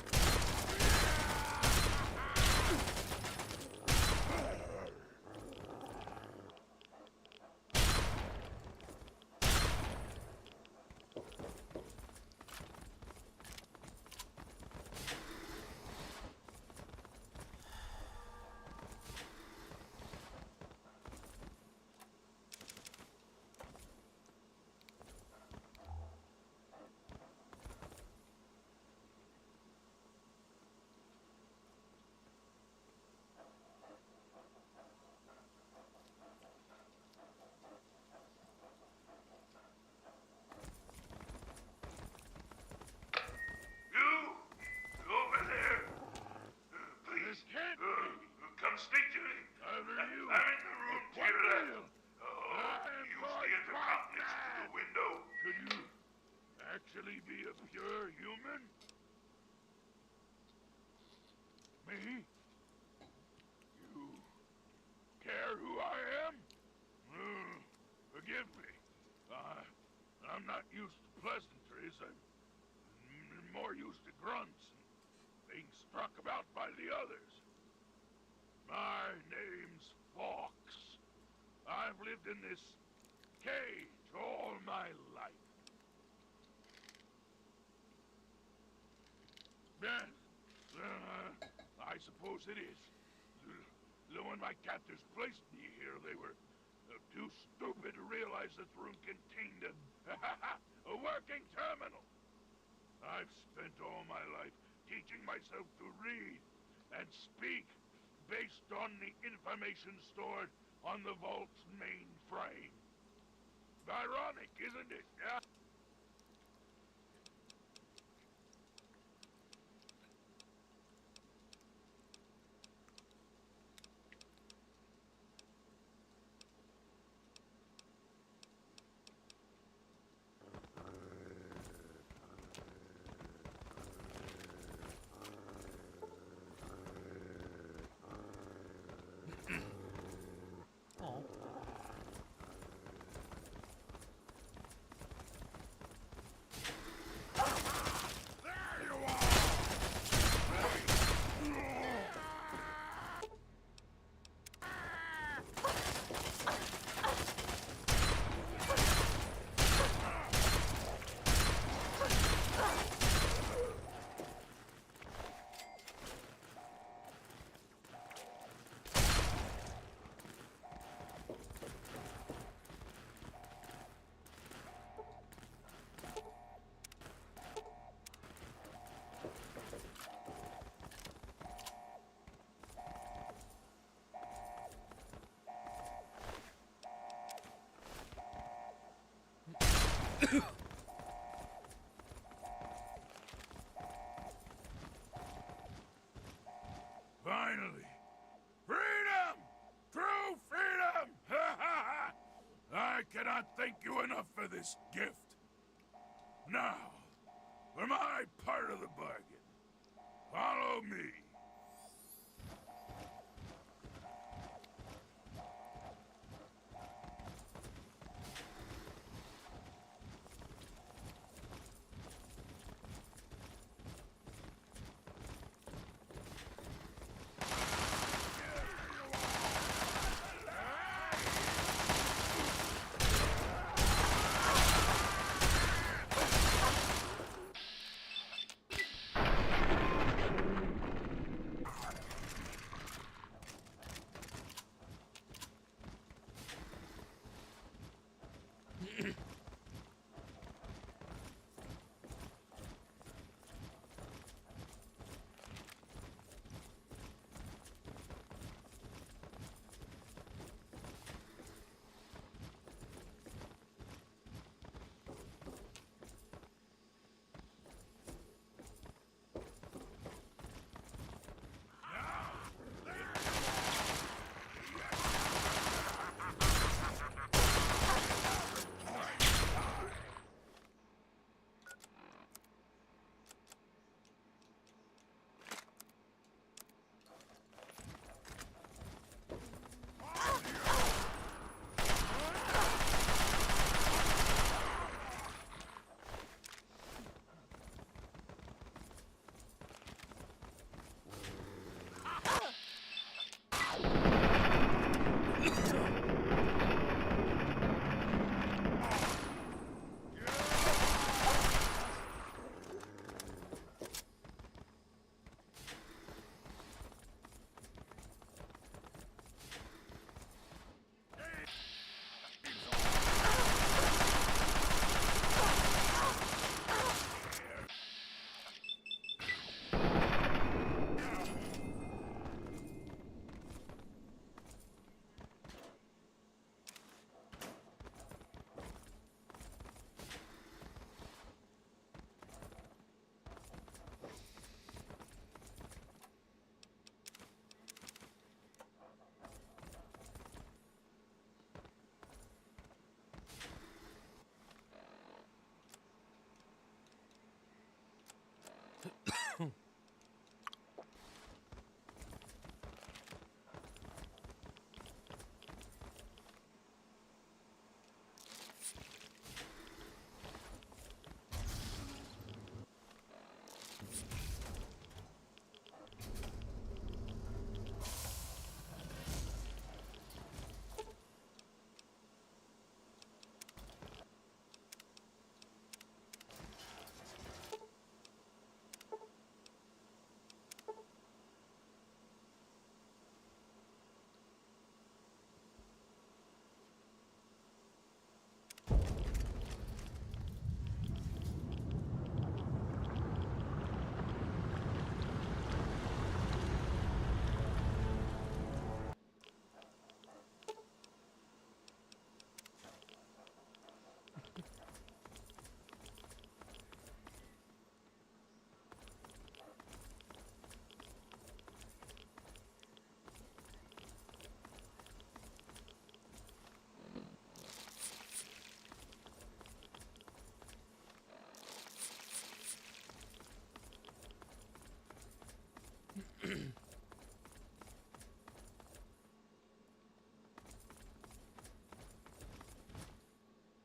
Over there. Please, come speak to me. I'm in the room to your left. You see at the countenance through the window. Could you actually be a pure human? Me? You care who I am? Forgive me. I'm not used to pleasantries. I'm more used to grunts and being struck about by the others. My name's Fox. I've lived in this cage all my life. Yes, I suppose it is. When my captors placed me here, they were too stupid to realize this room contained a working terminal. I've spent all my life teaching myself to read and speak based on the information stored on the vault's mainframe. Ironic, isn't it? Yeah. Finally! Freedom! True freedom! I cannot thank you enough for this gift. Now, for my part of the bargain, follow me.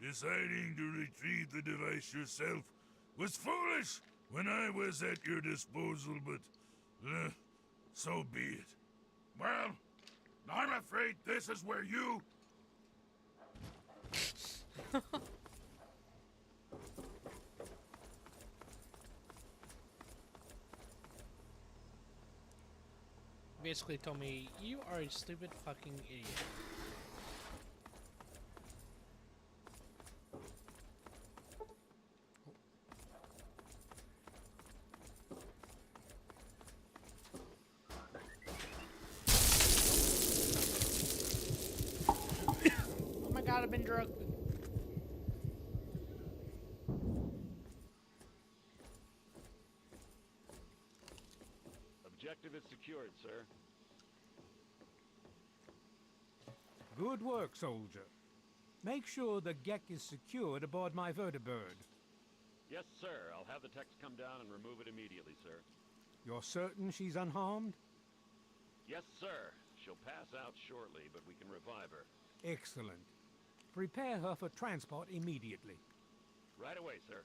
Deciding to retrieve the device yourself was foolish when I was at your disposal, but so be it. Well, I'm afraid this is where you... Basically told me, you are a stupid fucking idiot. Oh my god, I've been drugged. Objective is secured, sir. Good work, soldier. Make sure the Gek is secured aboard my vertibird. Yes, sir. I'll have the techs come down and remove it immediately, sir. You're certain she's unharmed? Yes, sir. She'll pass out shortly, but we can revive her. Excellent. Prepare her for transport immediately. Right away, sir.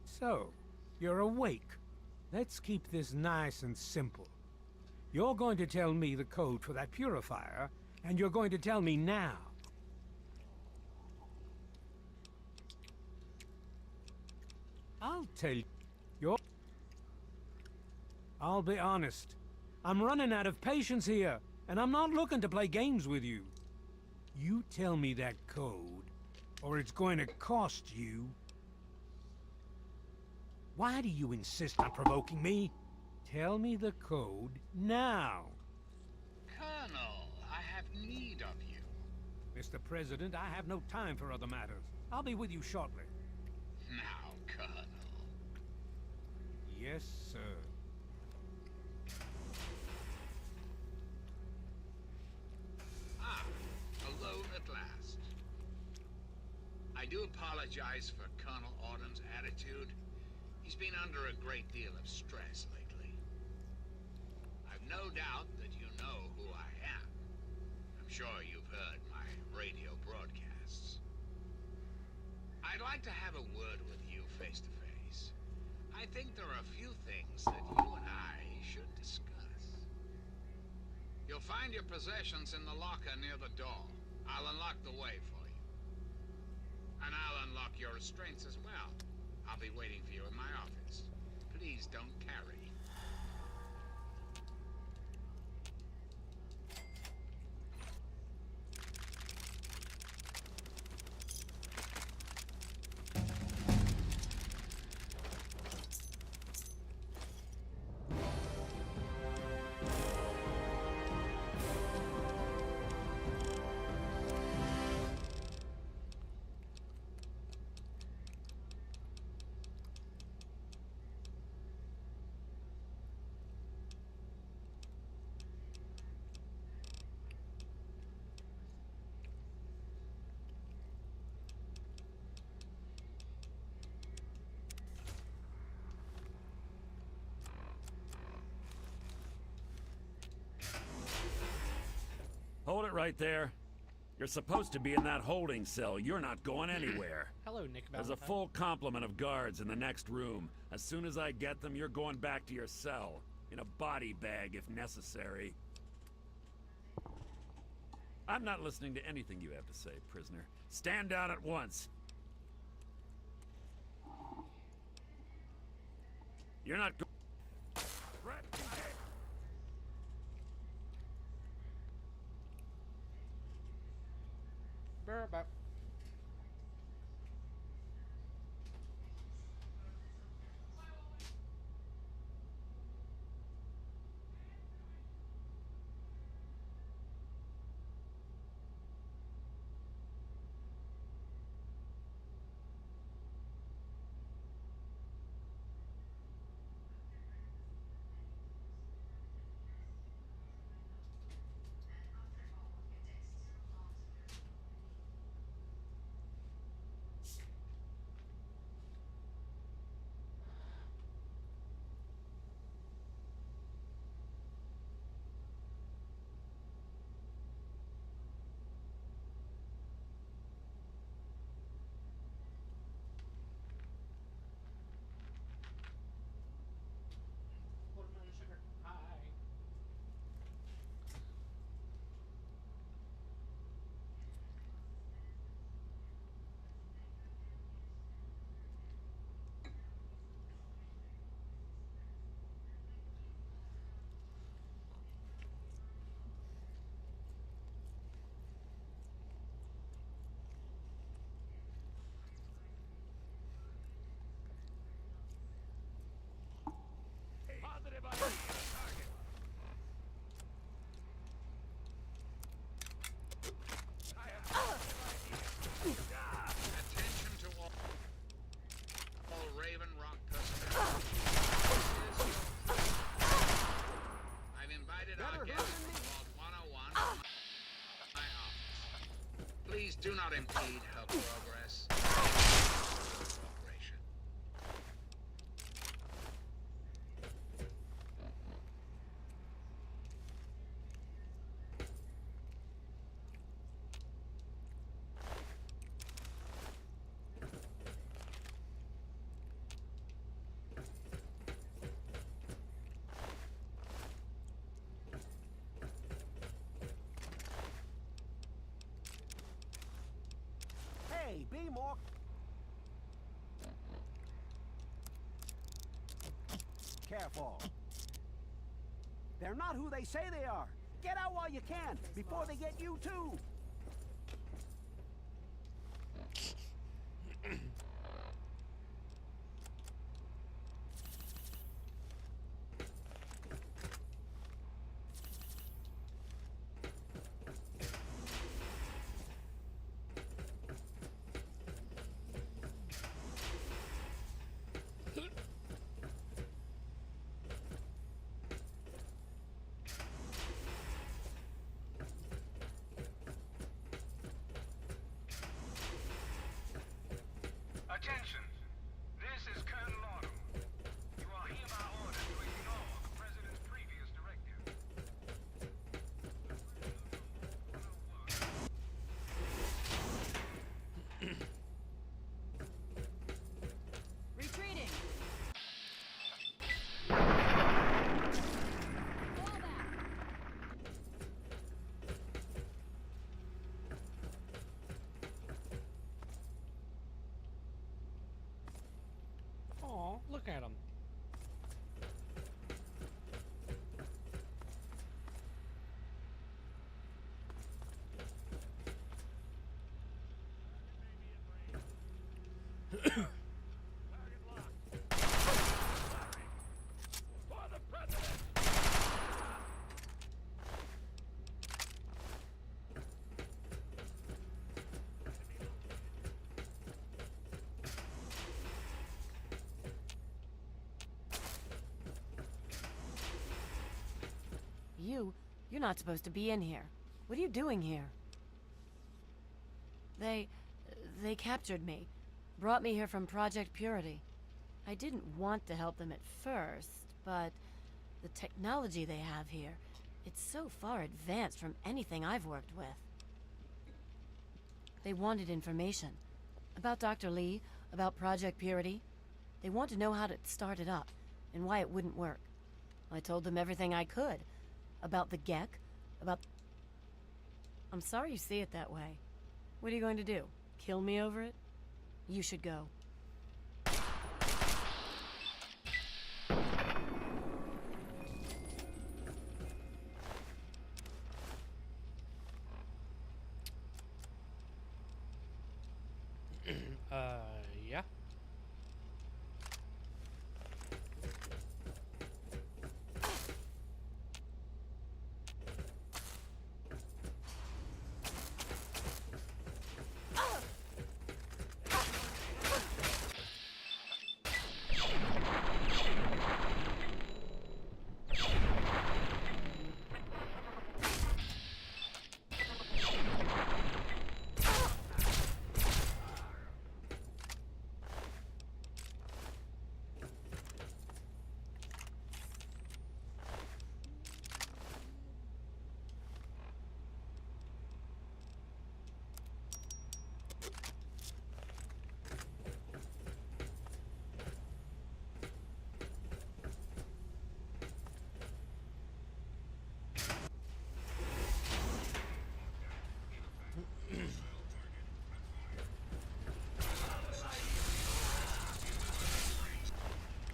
So, you're awake. Let's keep this nice and simple. You're going to tell me the code for that purifier, and you're going to tell me now. I'll tell you. I'll be honest. I'm running out of patience here, and I'm not looking to play games with you. You tell me that code, or it's going to cost you. Why do you insist on provoking me? Tell me the code now. Colonel, I have need of you. Mr. President, I have no time for other matters. I'll be with you shortly. Now, Colonel. Yes, sir. Ah, alone at last. I do apologize for Colonel Auden's attitude. He's been under a great deal of stress lately. I've no doubt that you know who I am. I'm sure you've heard my radio broadcasts. I'd like to have a word with you face to face. I think there are a few things that you and I should discuss. You'll find your possessions in the locker near the door. I'll unlock the way for you. And I'll unlock your restraints as well. I'll be waiting for you in my office. Please don't carry. Hold it right there. You're supposed to be in that holding cell. You're not going anywhere. Hello, Nick There's a Valentine. full complement of guards in the next room. As soon as I get them, you're going back to your cell. In a body bag, if necessary. I'm not listening to anything you have to say, prisoner. Stand down at once. You're not going... About. Attention to all Raven Rock customers. I've invited our guests to Vault 101 to my office. Please do not impede her progress. Cooperation. Hey, be more... Careful. They're not who they say they are. Get out while you can, before they get you too. Attention! This is Colonel Autumn. You are hereby ordered to ignore the President's previous directive. Retreating. Aw, look at him. You're not supposed to be in here. What are you doing here? They captured me. Brought me here from Project Purity. I didn't want to help them at first, but the technology they have here, it's so far advanced from anything I've worked with. They wanted information. About Dr. Lee, about Project Purity. They want to know how to start it up, and why it wouldn't work. I told them everything I could. About the Gek, about... I'm sorry you see it that way. What are you going to do? Kill me over it? You should go. Yeah.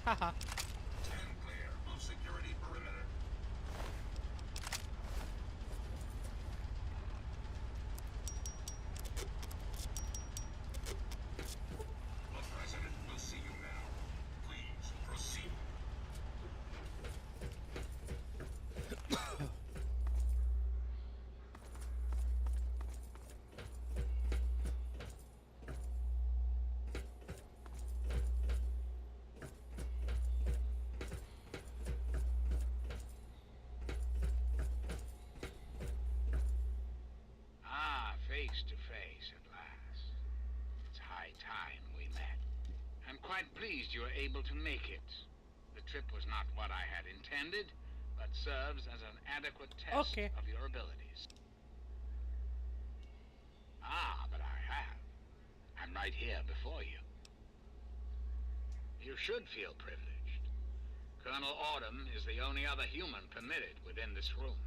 Haha. Face to face at last. It's high time we met. I'm quite pleased you were able to make it. The trip was not what I had intended, but serves as an adequate test of your abilities. Ah, but I have. I'm right here before you. You should feel privileged. Colonel Autumn is the only other human permitted within this room.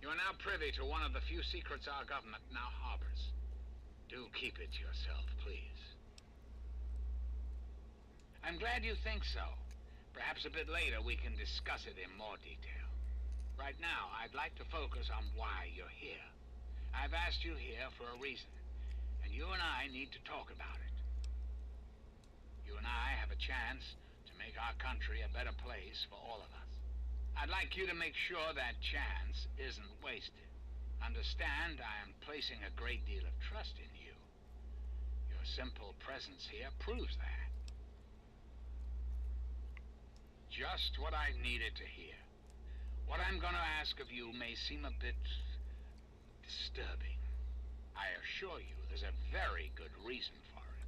You are now privy to one of the few secrets our government now harbors. Do keep it to yourself, please. I'm glad you think so. Perhaps a bit later we can discuss it in more detail. Right now, I'd like to focus on why you're here. I've asked you here for a reason, and you and I need to talk about it. You and I have a chance to make our country a better place for all of us. I'd like you to make sure that chance isn't wasted. Understand, I am placing a great deal of trust in you. Your simple presence here proves that. Just what I needed to hear. What I'm gonna ask of you may seem a bit disturbing. I assure you there's a very good reason for it.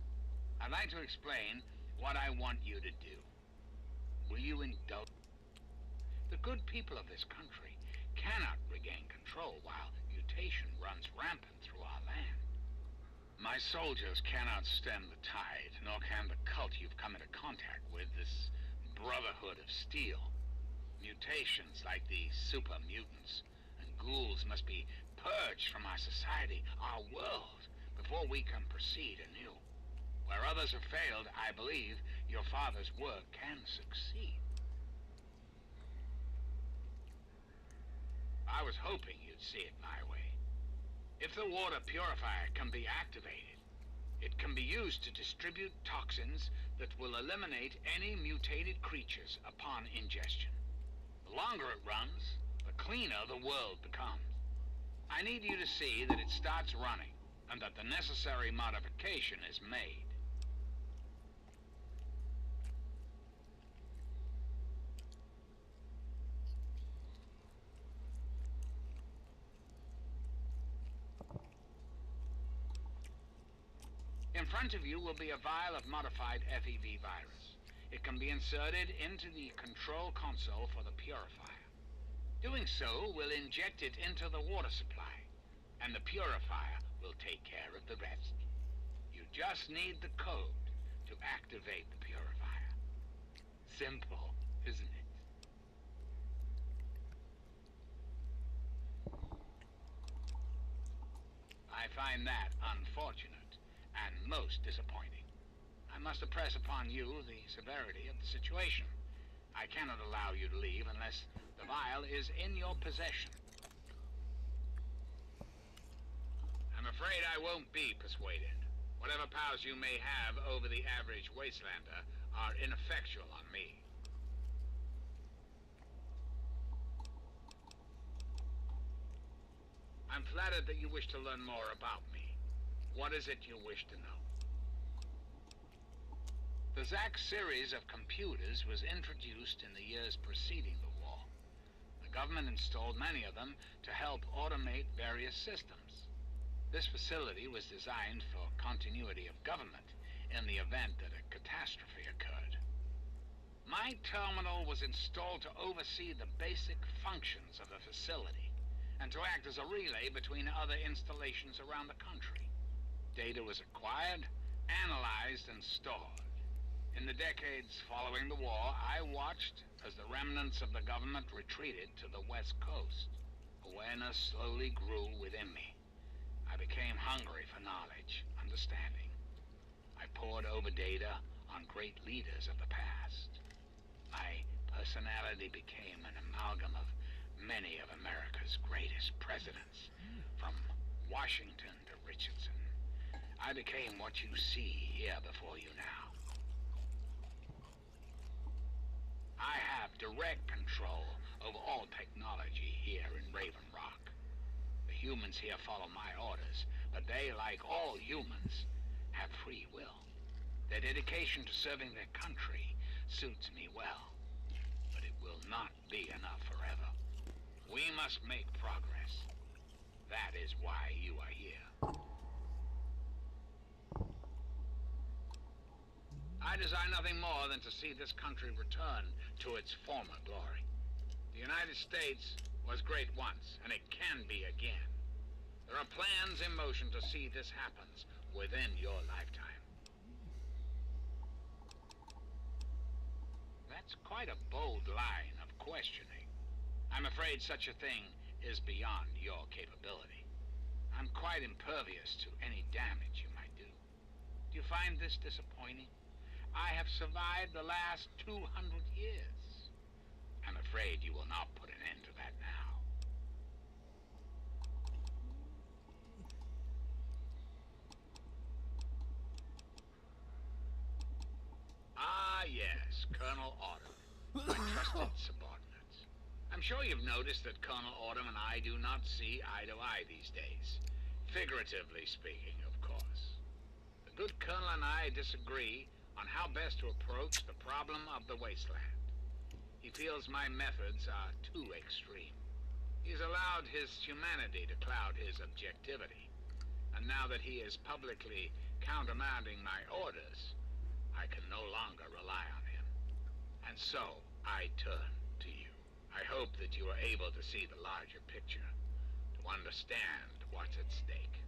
I'd like to explain what I want you to do. Will you indulge? The good people of this country cannot regain control while mutation runs rampant through our land. My soldiers cannot stem the tide, nor can the cult you've come into contact with, this Brotherhood of Steel. Mutations like the super mutants and ghouls must be purged from our society, our world, before we can proceed anew. Where others have failed, I believe your father's work can succeed. I was hoping you'd see it my way. If the water purifier can be activated, it can be used to distribute toxins that will eliminate any mutated creatures upon ingestion. The longer it runs, the cleaner the world becomes. I need you to see that it starts running, and that the necessary modification is made. In front of you will be a vial of modified FEV virus. It can be inserted into the control console for the purifier. Doing so will inject it into the water supply, and the purifier will take care of the rest. You just need the code to activate the purifier. Simple, isn't it? I find that unfortunate and most disappointing. I must impress upon you the severity of the situation. I cannot allow you to leave unless the vial is in your possession. I'm afraid I won't be persuaded. Whatever powers you may have over the average wastelander are ineffectual on me. I'm flattered that you wish to learn more about me. What is it you wish to know? The ZAC series of computers was introduced in the years preceding the war. The government installed many of them to help automate various systems. This facility was designed for continuity of government in the event that a catastrophe occurred. My terminal was installed to oversee the basic functions of the facility and to act as a relay between other installations around the country. Data was acquired, analyzed, and stored. In the decades following the war, I watched as the remnants of the government retreated to the West Coast. Awareness slowly grew within me. I became hungry for knowledge, understanding. I pored over data on great leaders of the past. My personality became an amalgam of many of America's greatest presidents, from Washington to Richardson. I became what you see here before you now. I have direct control over all technology here in Raven Rock. The humans here follow my orders, but they, like all humans, have free will. Their dedication to serving their country suits me well, but it will not be enough forever. We must make progress. That is why you are here. I desire nothing more than to see this country return to its former glory. The United States was great once, and it can be again. There are plans in motion to see this happen within your lifetime. That's quite a bold line of questioning. I'm afraid such a thing is beyond your capability. I'm quite impervious to any damage you might do. Do you find this disappointing? I have survived the last 200 years. I'm afraid afraid you will not put an end to that now. Ah, yes, Colonel Autumn, my trusted subordinates. I'm sure you've noticed that Colonel Autumn and I do not see eye to eye these days. Figuratively speaking, of course. The good Colonel and I disagree on how best to approach the problem of the wasteland. He feels my methods are too extreme. He's allowed his humanity to cloud his objectivity. And now that he is publicly countermanding my orders, I can no longer rely on him. And so, I turn to you. I hope that you are able to see the larger picture, to understand what's at stake.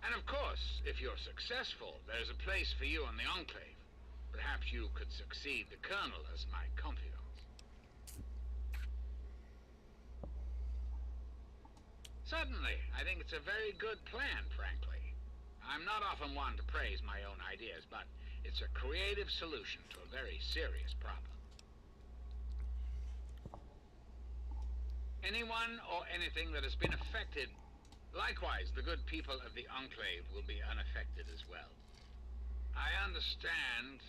And of course, if you're successful, there's a place for you in the Enclave. Perhaps you could succeed the Colonel as my confidant. Certainly, I think it's a very good plan, frankly. I'm not often one to praise my own ideas, but it's a creative solution to a very serious problem. Anyone or anything that has been affected, likewise, the good people of the Enclave will be unaffected as well. I understand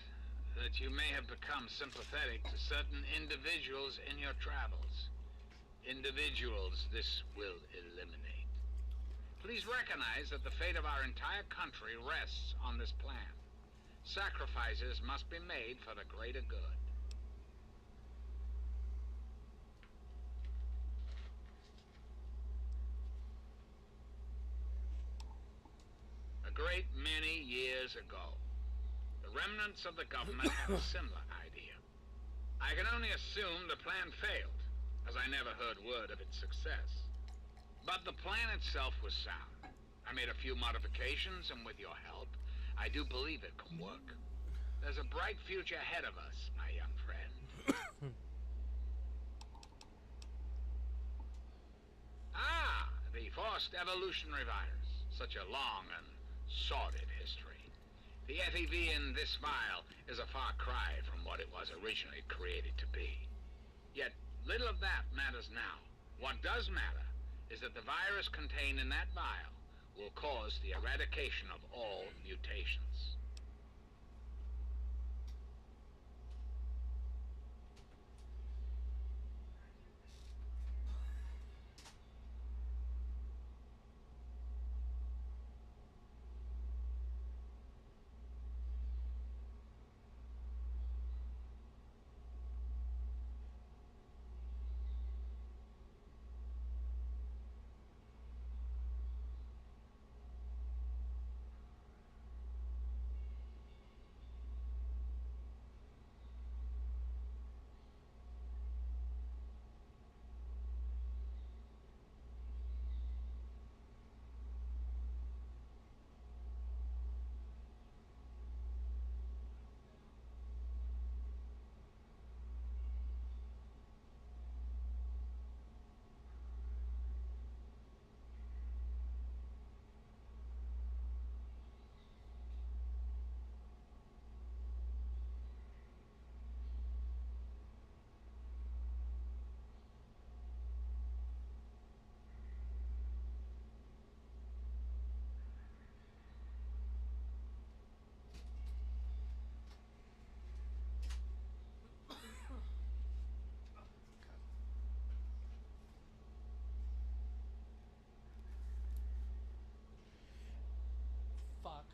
that you may have become sympathetic to certain individuals in your travels. Individuals this will eliminate. Please recognize that the fate of our entire country rests on this plan. Sacrifices must be made for the greater good. A great many years ago, the remnants of the government had a similar idea. I can only assume the plan failed, as I never heard word of its success. But the plan itself was sound. I made a few modifications, and with your help, I do believe it can work. There's a bright future ahead of us, my young friend. Ah, the forced evolutionary virus. Such a long and sordid history. The FEV in this vial is a far cry from what it was originally created to be. Yet, little of that matters now. What does matter is that the virus contained in that vial will cause the eradication of all mutations. Fuck.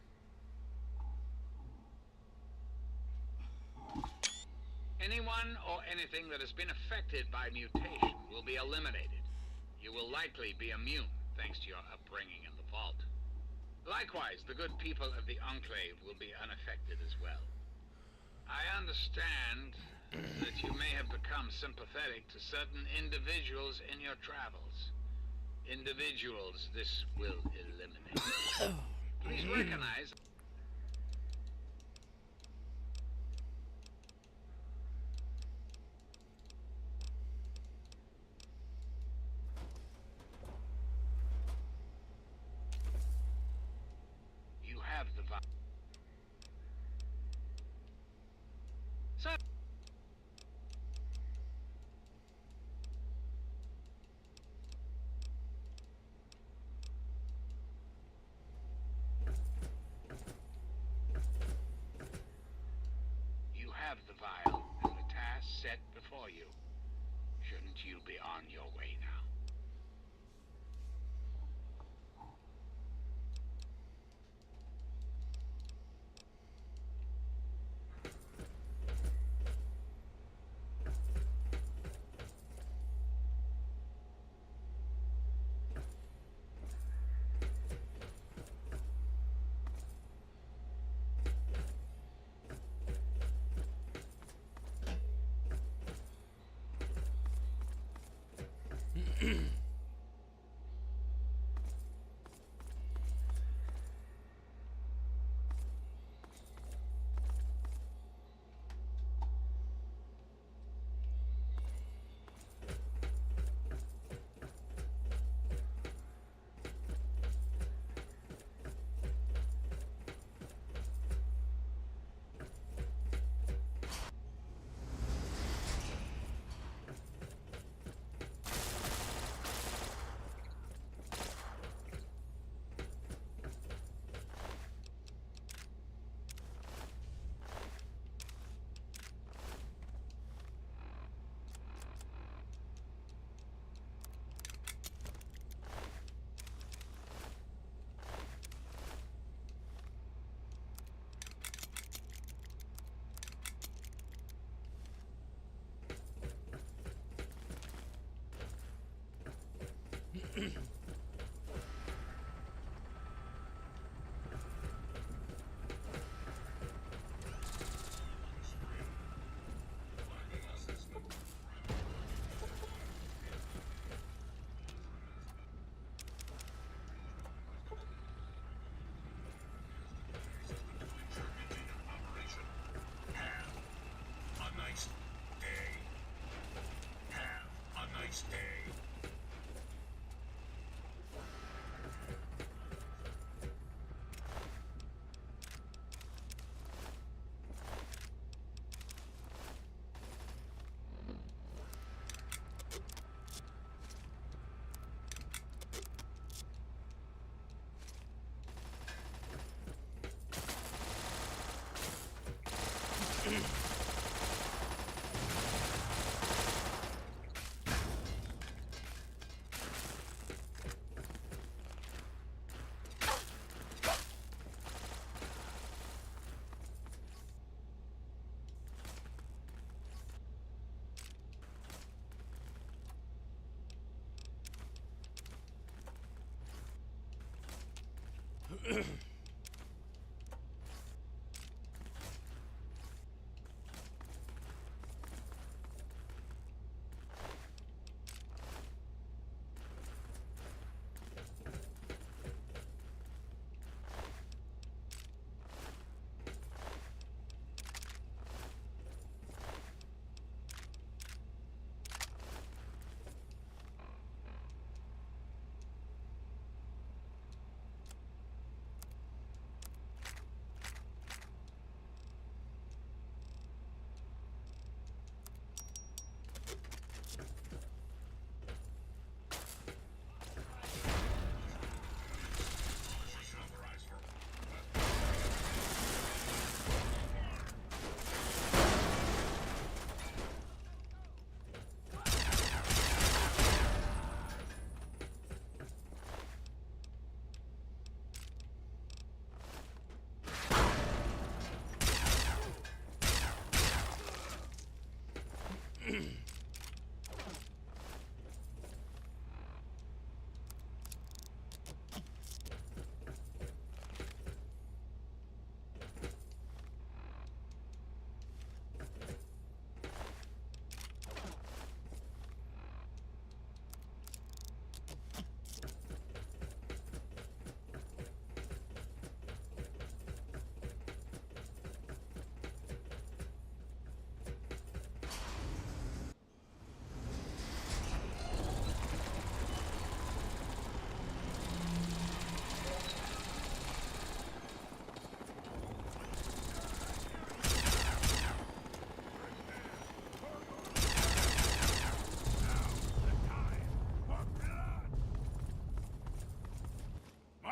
Anyone or anything that has been affected by mutation will be eliminated. You will likely be immune, thanks to your upbringing in the vault. Likewise, the good people of the Enclave will be unaffected as well. I understand that you may have become sympathetic to certain individuals in your travels. Individuals this will eliminate. Please recognize... You have the virus. set before you. Shouldn't you be on your way now?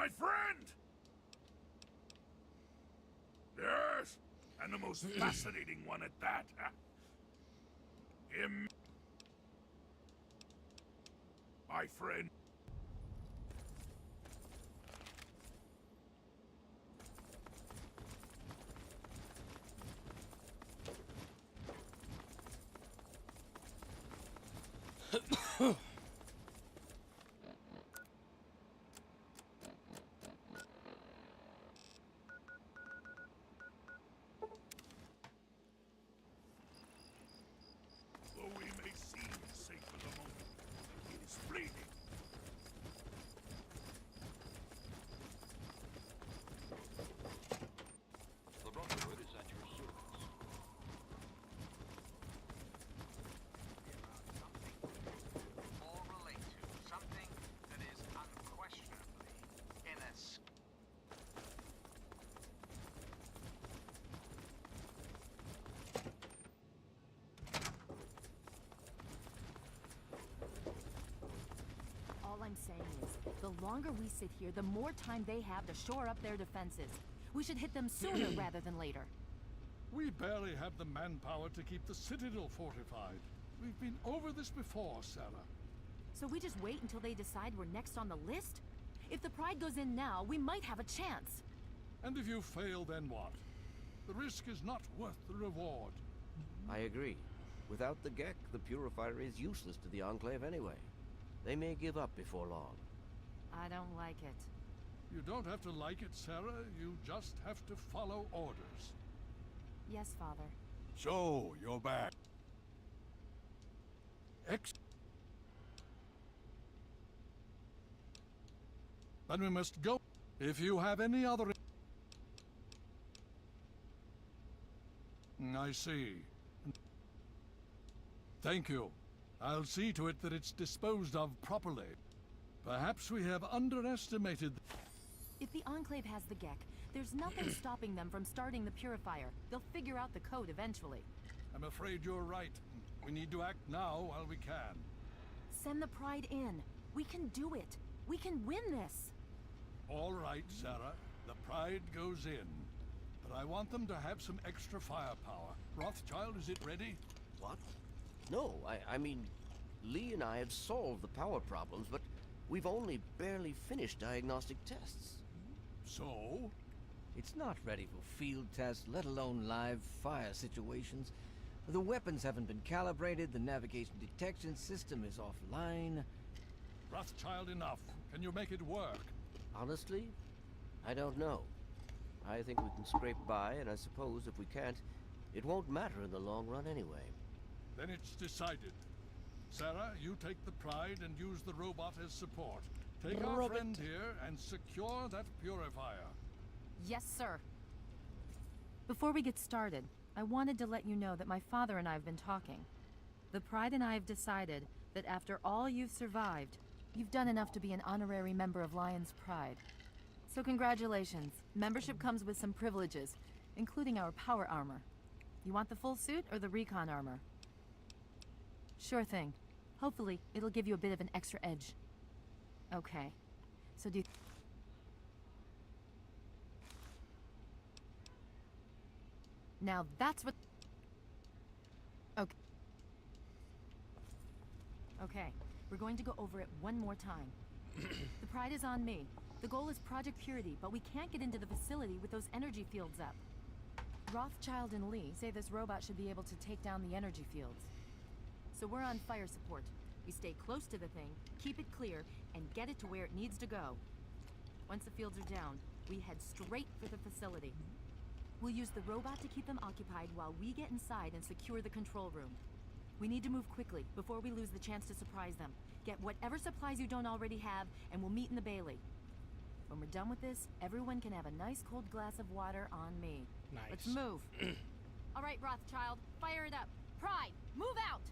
My friend! Yes, and the most fascinating one at that. My friend. Though we may seem safe for the moment, it is fleeting. The Brotherhood is at your service. All relate to something that is unquestionably inescapable. All I'm saying is, the longer we sit here, the more time they have to shore up their defenses. We should hit them sooner rather than later. We barely have the manpower to keep the Citadel fortified. We've been over this before, Sarah. So we just wait until they decide we're next on the list? If the Pride goes in now, we might have a chance. And if you fail, then what? The risk is not worth the reward. I agree. Without the GEC, the Purifier is useless to the Enclave anyway. They may give up before long. I don't like it. You don't have to like it, Sarah. You just have to follow orders. Yes, Father. So, you're back. Then we must go. If you have any other... I see. Thank you. I'll see to it that it's disposed of properly. Perhaps we have underestimated... If the Enclave has the GEC, there's nothing stopping them from starting the Purifier. They'll figure out the code eventually. I'm afraid you're right. We need to act now while we can. Send the Pride in. We can do it. We can win this. All right, Sarah. The Pride goes in. But I want them to have some extra firepower. Rothschild, is it ready? What? No, I mean, Lee and I have solved the power problems, but we've only barely finished diagnostic tests. So? It's not ready for field tests, let alone live fire situations. The weapons haven't been calibrated, the navigation detection system is offline. Rothschild, enough. Can you make it work? Honestly, I don't know. I think we can scrape by, and I suppose if we can't, it won't matter in the long run anyway. Then it's decided. Sarah, you take the Pride and use the robot as support. Take our friend here and secure that purifier. Yes, sir. Before we get started, I wanted to let you know that my father and I have been talking. The Pride and I have decided that after all you've survived, you've done enough to be an honorary member of Lion's Pride. So congratulations. Membership comes with some privileges, including our power armor. You want the full suit or the recon armor? Sure thing. Hopefully, it'll give you a bit of an extra edge. Okay. So do you... Now that's what... Okay. Okay, we're going to go over it one more time. The Pride is on me. The goal is Project Purity, but we can't get into the facility with those energy fields up. Rothschild and Lee say this robot should be able to take down the energy fields. So we're on fire support. We stay close to the thing, keep it clear, and get it to where it needs to go. Once the fields are down, we head straight for the facility. We'll use the robot to keep them occupied while we get inside and secure the control room. We need to move quickly before we lose the chance to surprise them. Get whatever supplies you don't already have, and we'll meet in the Bailey. When we're done with this, everyone can have a nice cold glass of water on me. Nice. Let's move. All right, Rothschild, fire it up. Pride, move out!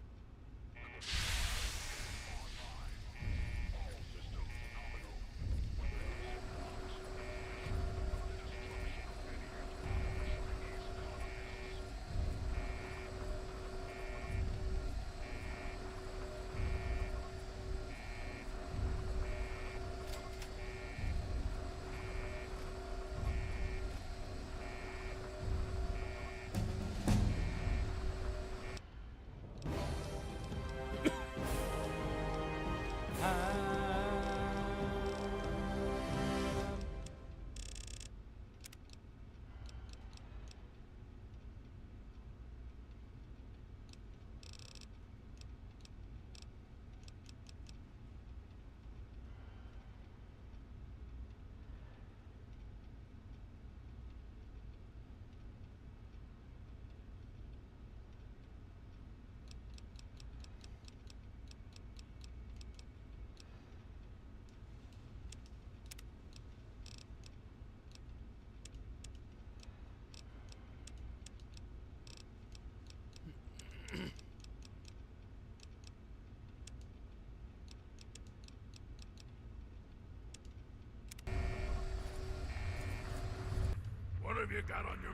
have you got on your...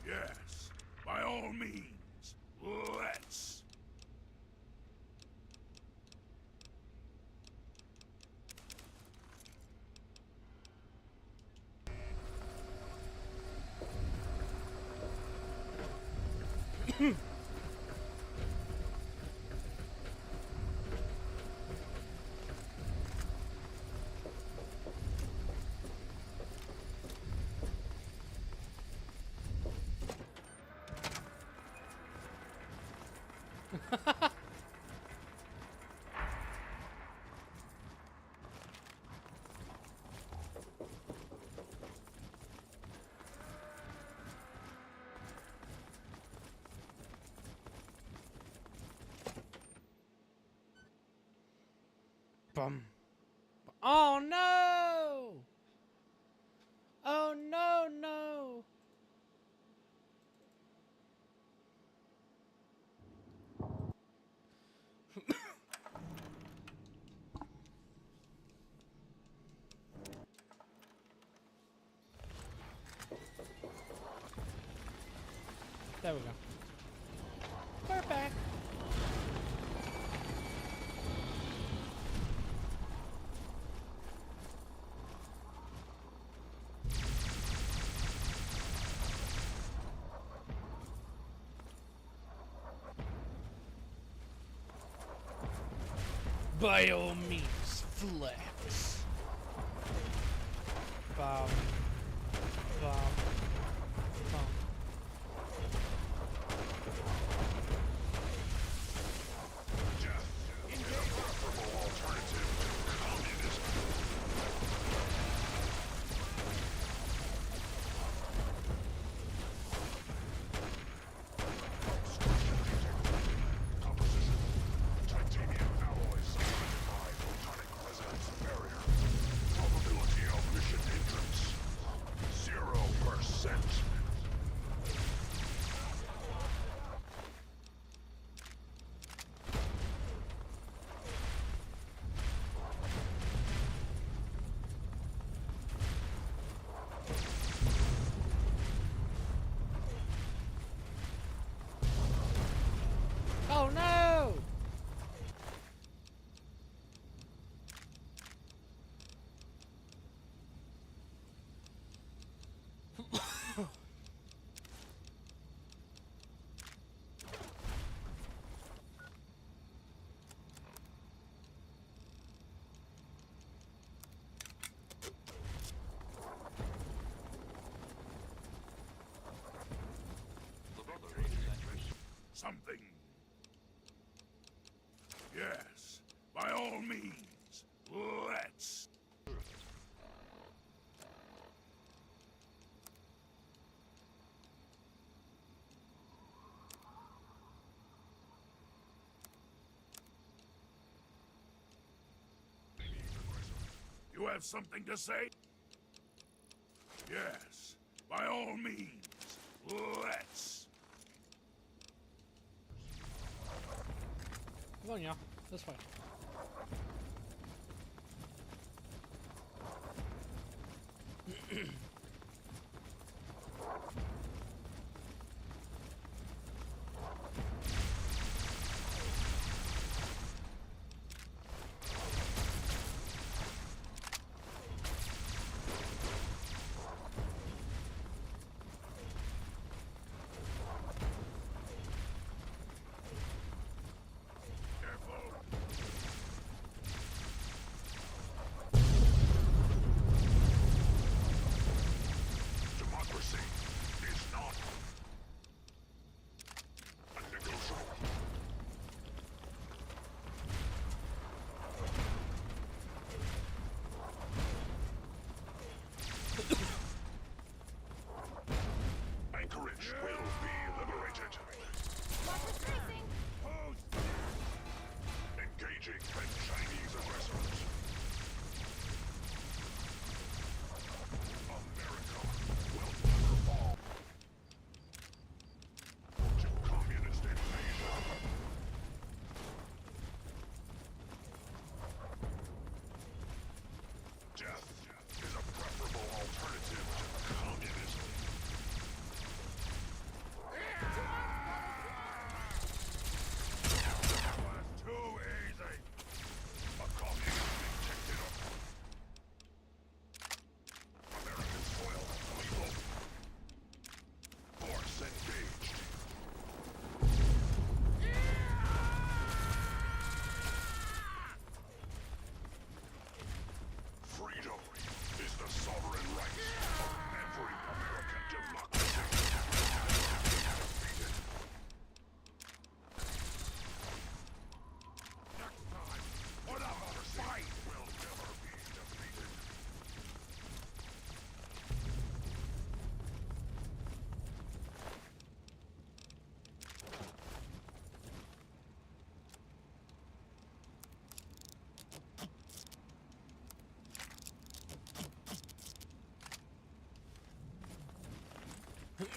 Yes, by all means, let's... Bum. Oh no! Oh no, no! There we go. We're back. By all means, flex. Bum. Bum. Bum. Oh no! Something. Yes, by all means, let's... You have something to say? Yes, by all means, let's... Come on, y'all. This way.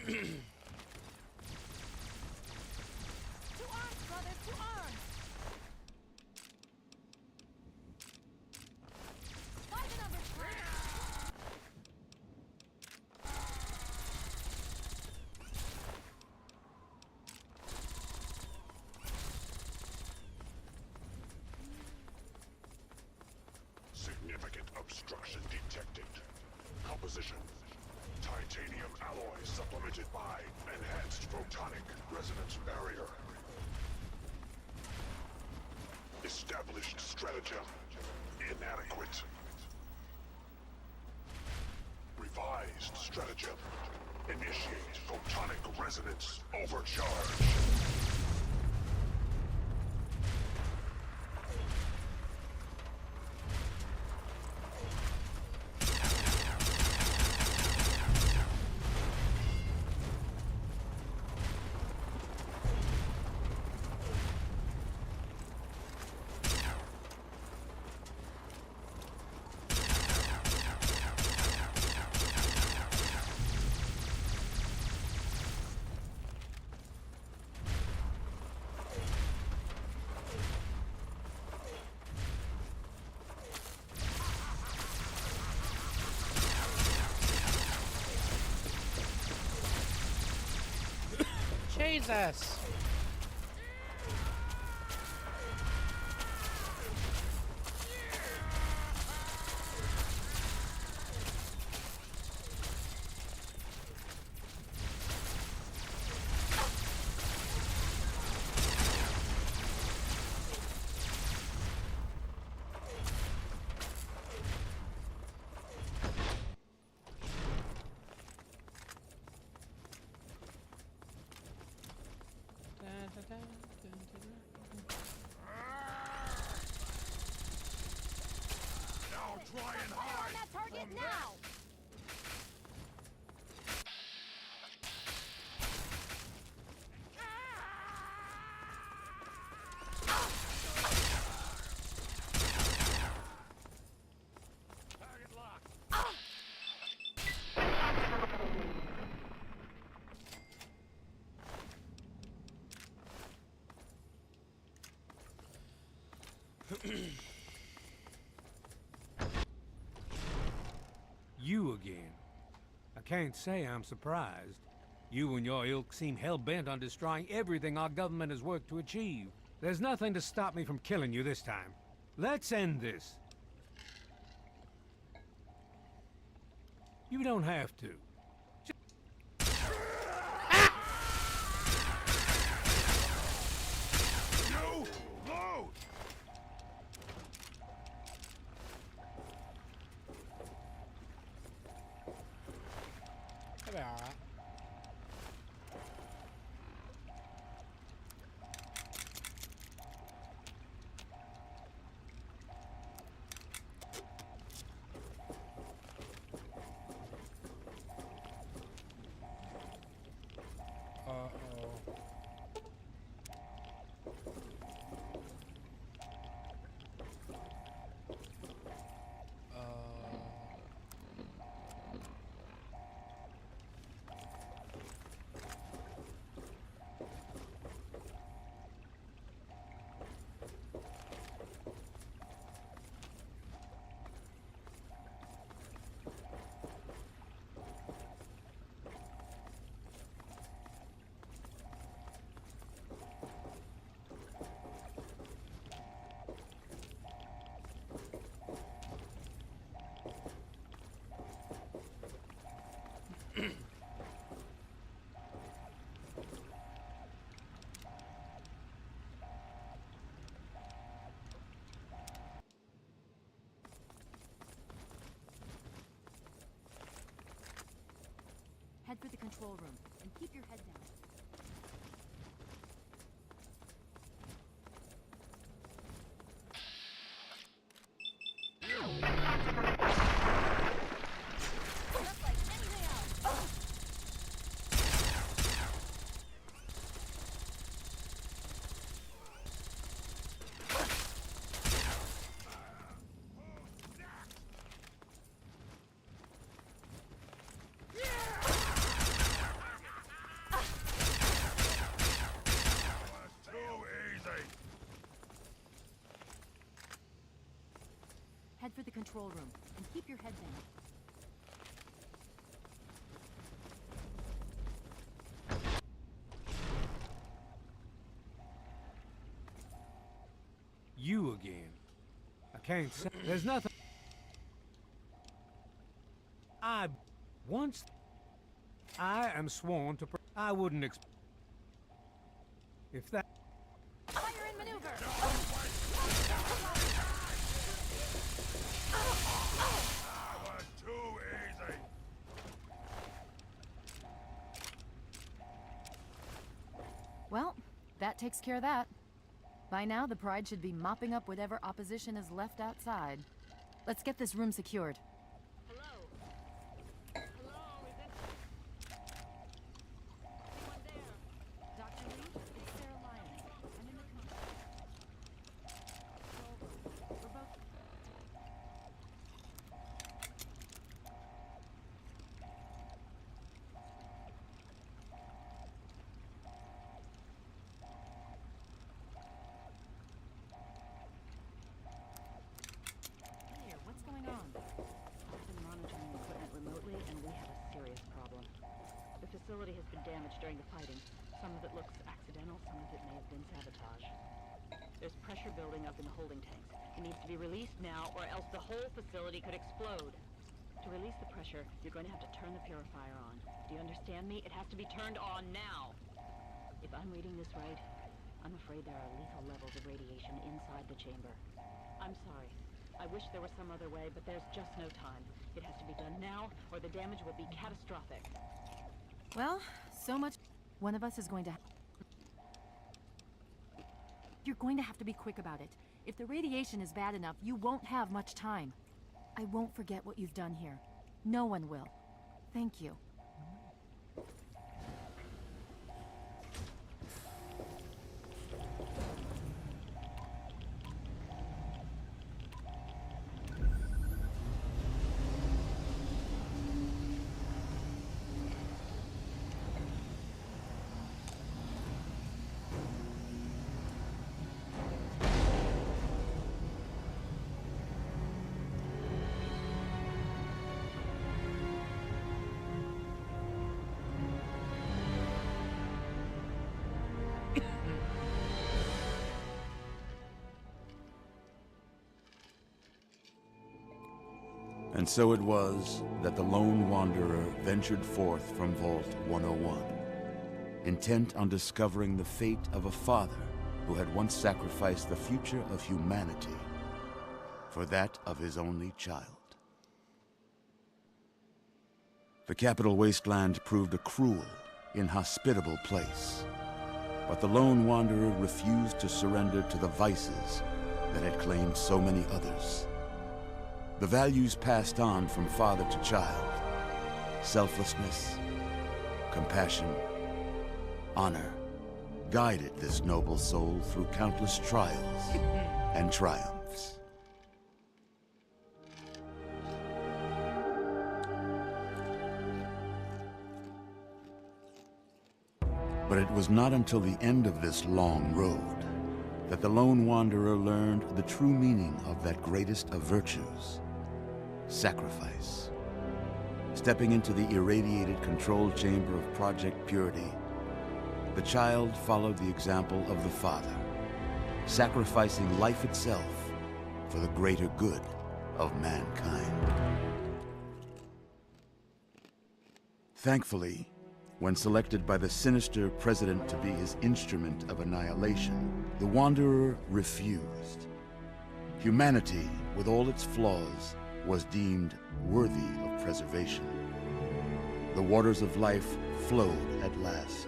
arms, brother, to arms! By the numbers, friend! Significant obstruction detected. Composition: titanium alloy supplemented by enhanced photonic resonance barrier. Established stratagem inadequate. Revised stratagem. Initiate photonic resonance overcharge. Jesus! Now try and hide On that target from now! target locked. You again. I can't say I'm surprised. You and your ilk seem hell-bent on destroying everything our government has worked to achieve. There's nothing to stop me from killing you this time. Let's end this. You don't have to. You load! That'll be alright. Uh-oh. Head for the control room and keep your head down. Just like anything else. control room, and keep your head down. You again. I can't say. There's nothing. I am sworn to. I wouldn't expect. If that. Fire in maneuver! Too easy. Well, that takes care of that. By now, the Pride should be mopping up whatever opposition is left outside. Let's get this room secured. Dr. Lee, it's Sarah Lyons. I'm in the control room. We're both... Here, what's going on? I've been monitoring the equipment remotely, and we have a serious problem. The facility has been damaged during the fighting. Some of it looks accidental, some of it may have been sabotage. There's pressure building up in the holding tanks. It needs to be released now, or else the whole facility could explode. To release the pressure, you're going to have to turn the purifier on. Do you understand me? It has to be turned on now! If I'm reading this right, I'm afraid there are lethal levels of radiation inside the chamber. I'm sorry. I wish there was some other way, but there's just no time. It has to be done now, or the damage will be catastrophic. Well, so much... One of us is going to... You're going to have to be quick about it. If the radiation is bad enough, you won't have much time. I won't forget what you've done here. No one will. Thank you. And so it was that the lone wanderer ventured forth from Vault 101, intent on discovering the fate of a father who had once sacrificed the future of humanity for that of his only child. The capital wasteland proved a cruel, inhospitable place, but the lone wanderer refused to surrender to the vices that had claimed so many others. The values passed on from father to child: selflessness, compassion, honor, guided this noble soul through countless trials and triumphs. But it was not until the end of this long road that the lone wanderer learned the true meaning of that greatest of virtues: sacrifice. Stepping into the irradiated control chamber of Project Purity, the child followed the example of the father, sacrificing life itself for the greater good of mankind. Thankfully, when selected by the sinister president to be his instrument of annihilation, the Wanderer refused. Humanity, with all its flaws, was deemed worthy of preservation. The waters of life flowed at last,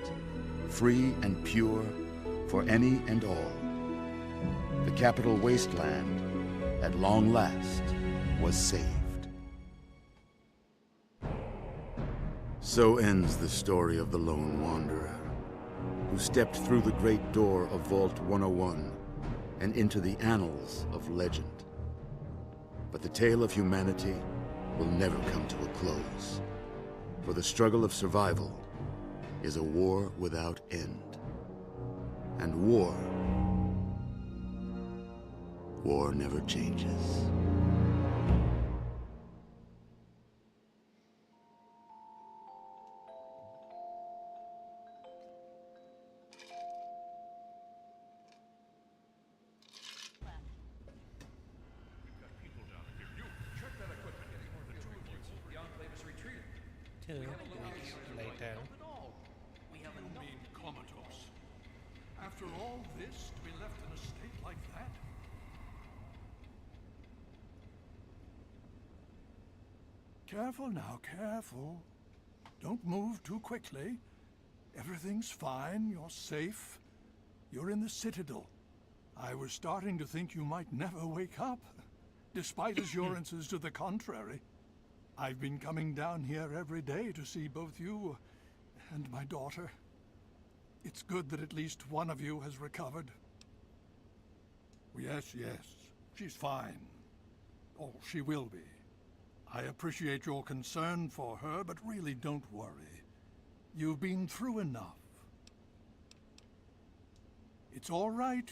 free and pure for any and all. The capital wasteland, at long last, was saved. So ends the story of the lone wanderer, who stepped through the great door of Vault 101 and into the annals of legend. But the tale of humanity will never come to a close, for the struggle of survival is a war without end. And war never changes. all this to be left in a state like that? Careful now, careful. Don't move too quickly. Everything's fine, you're safe. You're in the Citadel. I was starting to think you might never wake up, despite assurances to the contrary. I've been coming down here every day to see both you and my daughter. It's good that at least one of you has recovered. Yes, she's fine. Oh, she will be. I appreciate your concern for her, but really don't worry. You've been through enough. It's all right.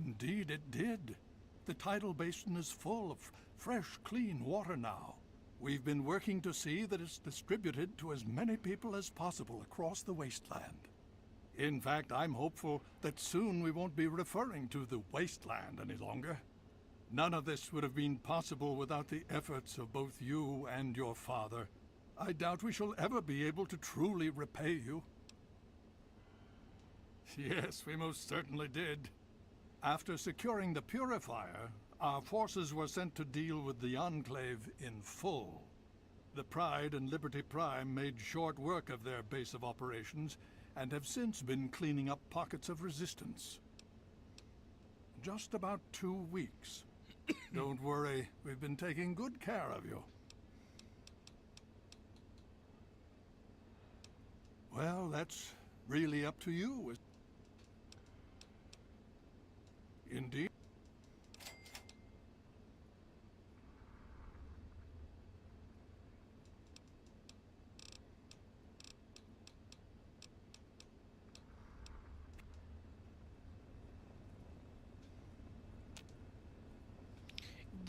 Indeed, it did. The tidal basin is full of fresh, clean water now. We've been working to see that it's distributed to as many people as possible across the wasteland. In fact, I'm hopeful that soon we won't be referring to the wasteland any longer. None of this would have been possible without the efforts of both you and your father. I doubt we shall ever be able to truly repay you. Yes, we most certainly did. After securing the purifier, our forces were sent to deal with the Enclave in full. The Pride and Liberty Prime made short work of their base of operations and have since been cleaning up pockets of resistance. Just about 2 weeks. Don't worry, we've been taking good care of you. Well, that's really up to you. Indeed.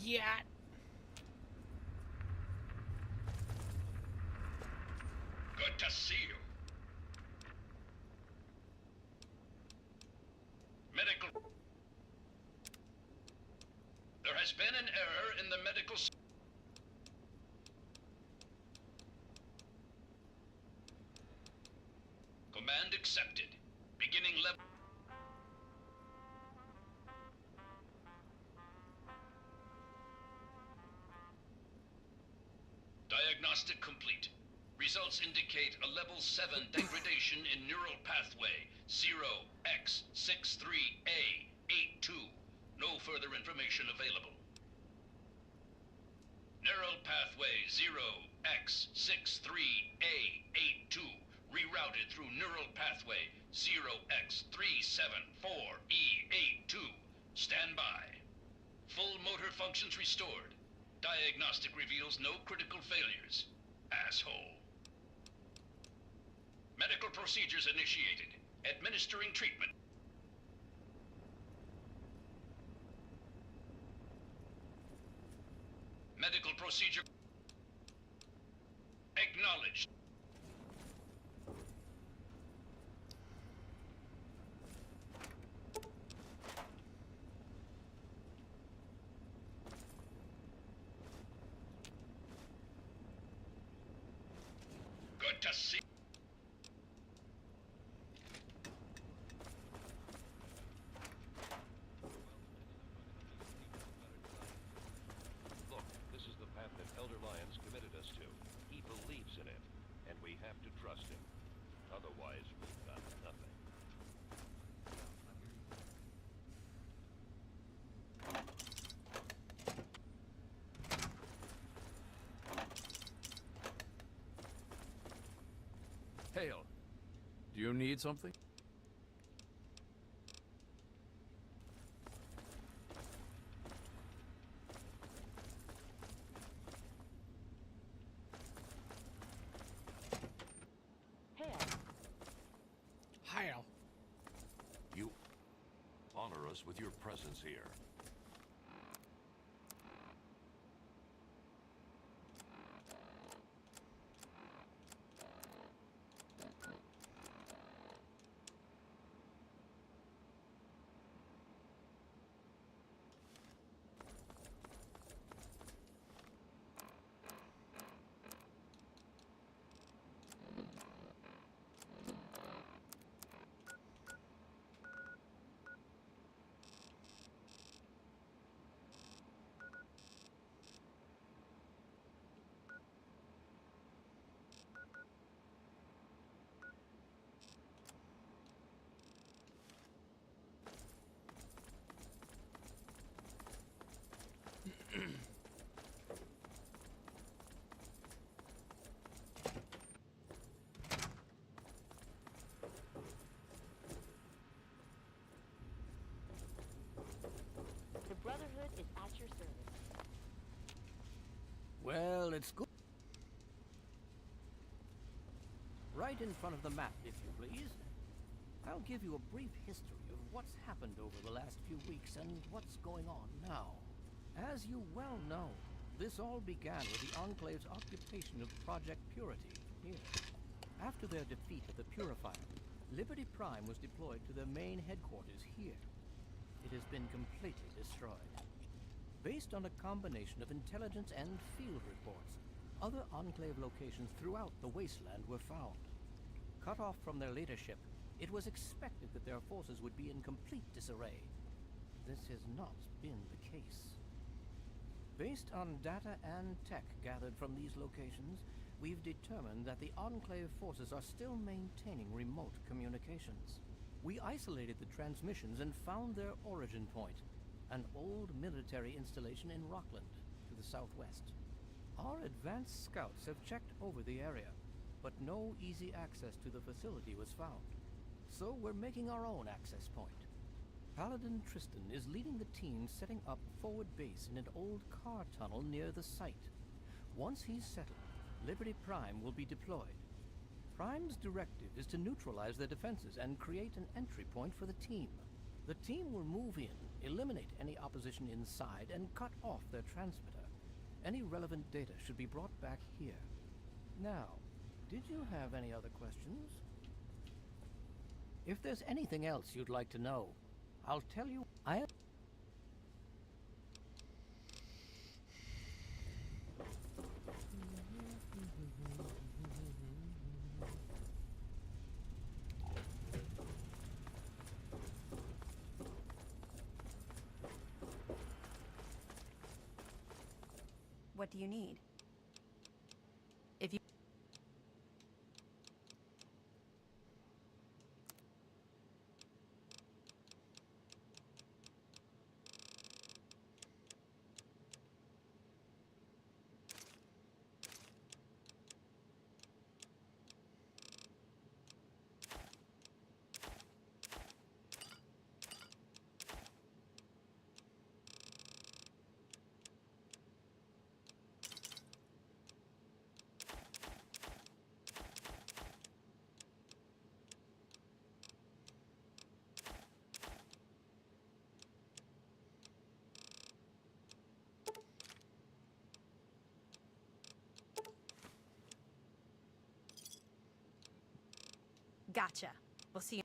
Yeah. Good to see you. Medical. There has been an error in the medical. Command accepted. Beginning level. Diagnostic complete. Results indicate a level 7 degradation in neural pathway 0x63A82. No further information available. Neural pathway 0x63A82 rerouted through neural pathway 0x374E82. Stand by. Full motor functions restored. Diagnostic reveals no critical failures. Asshole. Medical procedures initiated. Administering treatment. Medical procedure. Acknowledged. Good to see. Look, this is the path that Elder Lyons committed us to. He believes in it, and we have to trust him. Otherwise, we've got nothing. Hale, do you need something? Hale. You honor us with your presence here. at school. Right in front of the map, if you please. I'll give you a brief history of what's happened over the last few weeks and what's going on now. As you well know, this all began with the Enclave's occupation of Project Purity here. After their defeat of the Purifier, Liberty Prime was deployed to their main headquarters here. It has been completely destroyed. Based on a combination of intelligence and field reports, other Enclave locations throughout the wasteland were found. Cut off from their leadership, it was expected that their forces would be in complete disarray. This has not been the case. Based on data and tech gathered from these locations, we've determined that the Enclave forces are still maintaining remote communications. We isolated the transmissions and found their origin point, an old military installation in Rockland, to the southwest. Our advanced scouts have checked over the area, but no easy access to the facility was found. So we're making our own access point. Paladin Tristan is leading the team setting up forward base in an old car tunnel near the site. Once he's settled, Liberty Prime will be deployed. Prime's directive is to neutralize their defenses and create an entry point for the team. The team will move in, eliminate any opposition inside, and cut off their transmitter. Any relevant data should be brought back here. Now, did you have any other questions? If there's anything else you'd like to know, I'll tell you. What do you need? If you... Gotcha. We'll see you.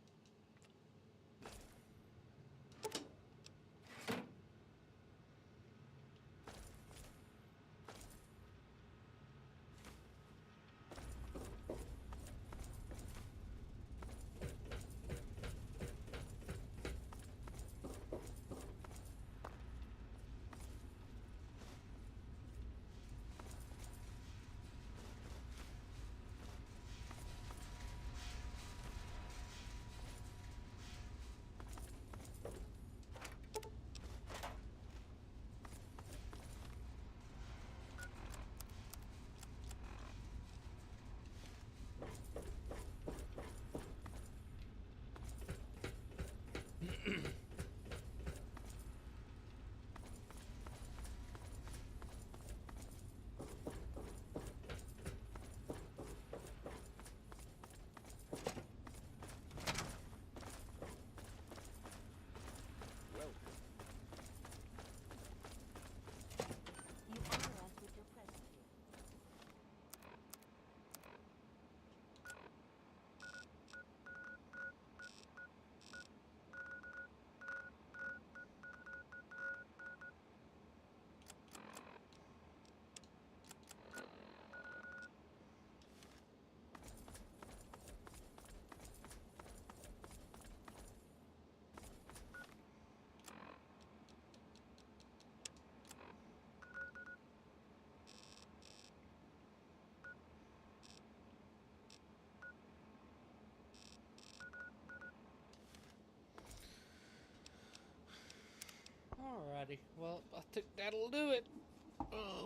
Alrighty, well, I think that'll do it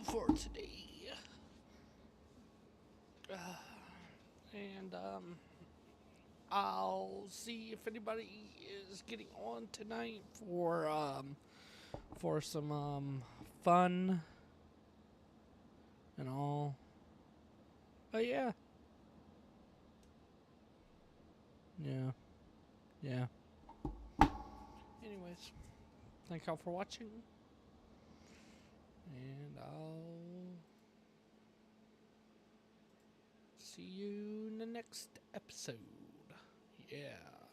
for today. And I'll see if anybody is getting on tonight for some fun and all. But yeah. Yeah. Anyways, thank y'all for watching. And I'll see you in the next episode. Yeah.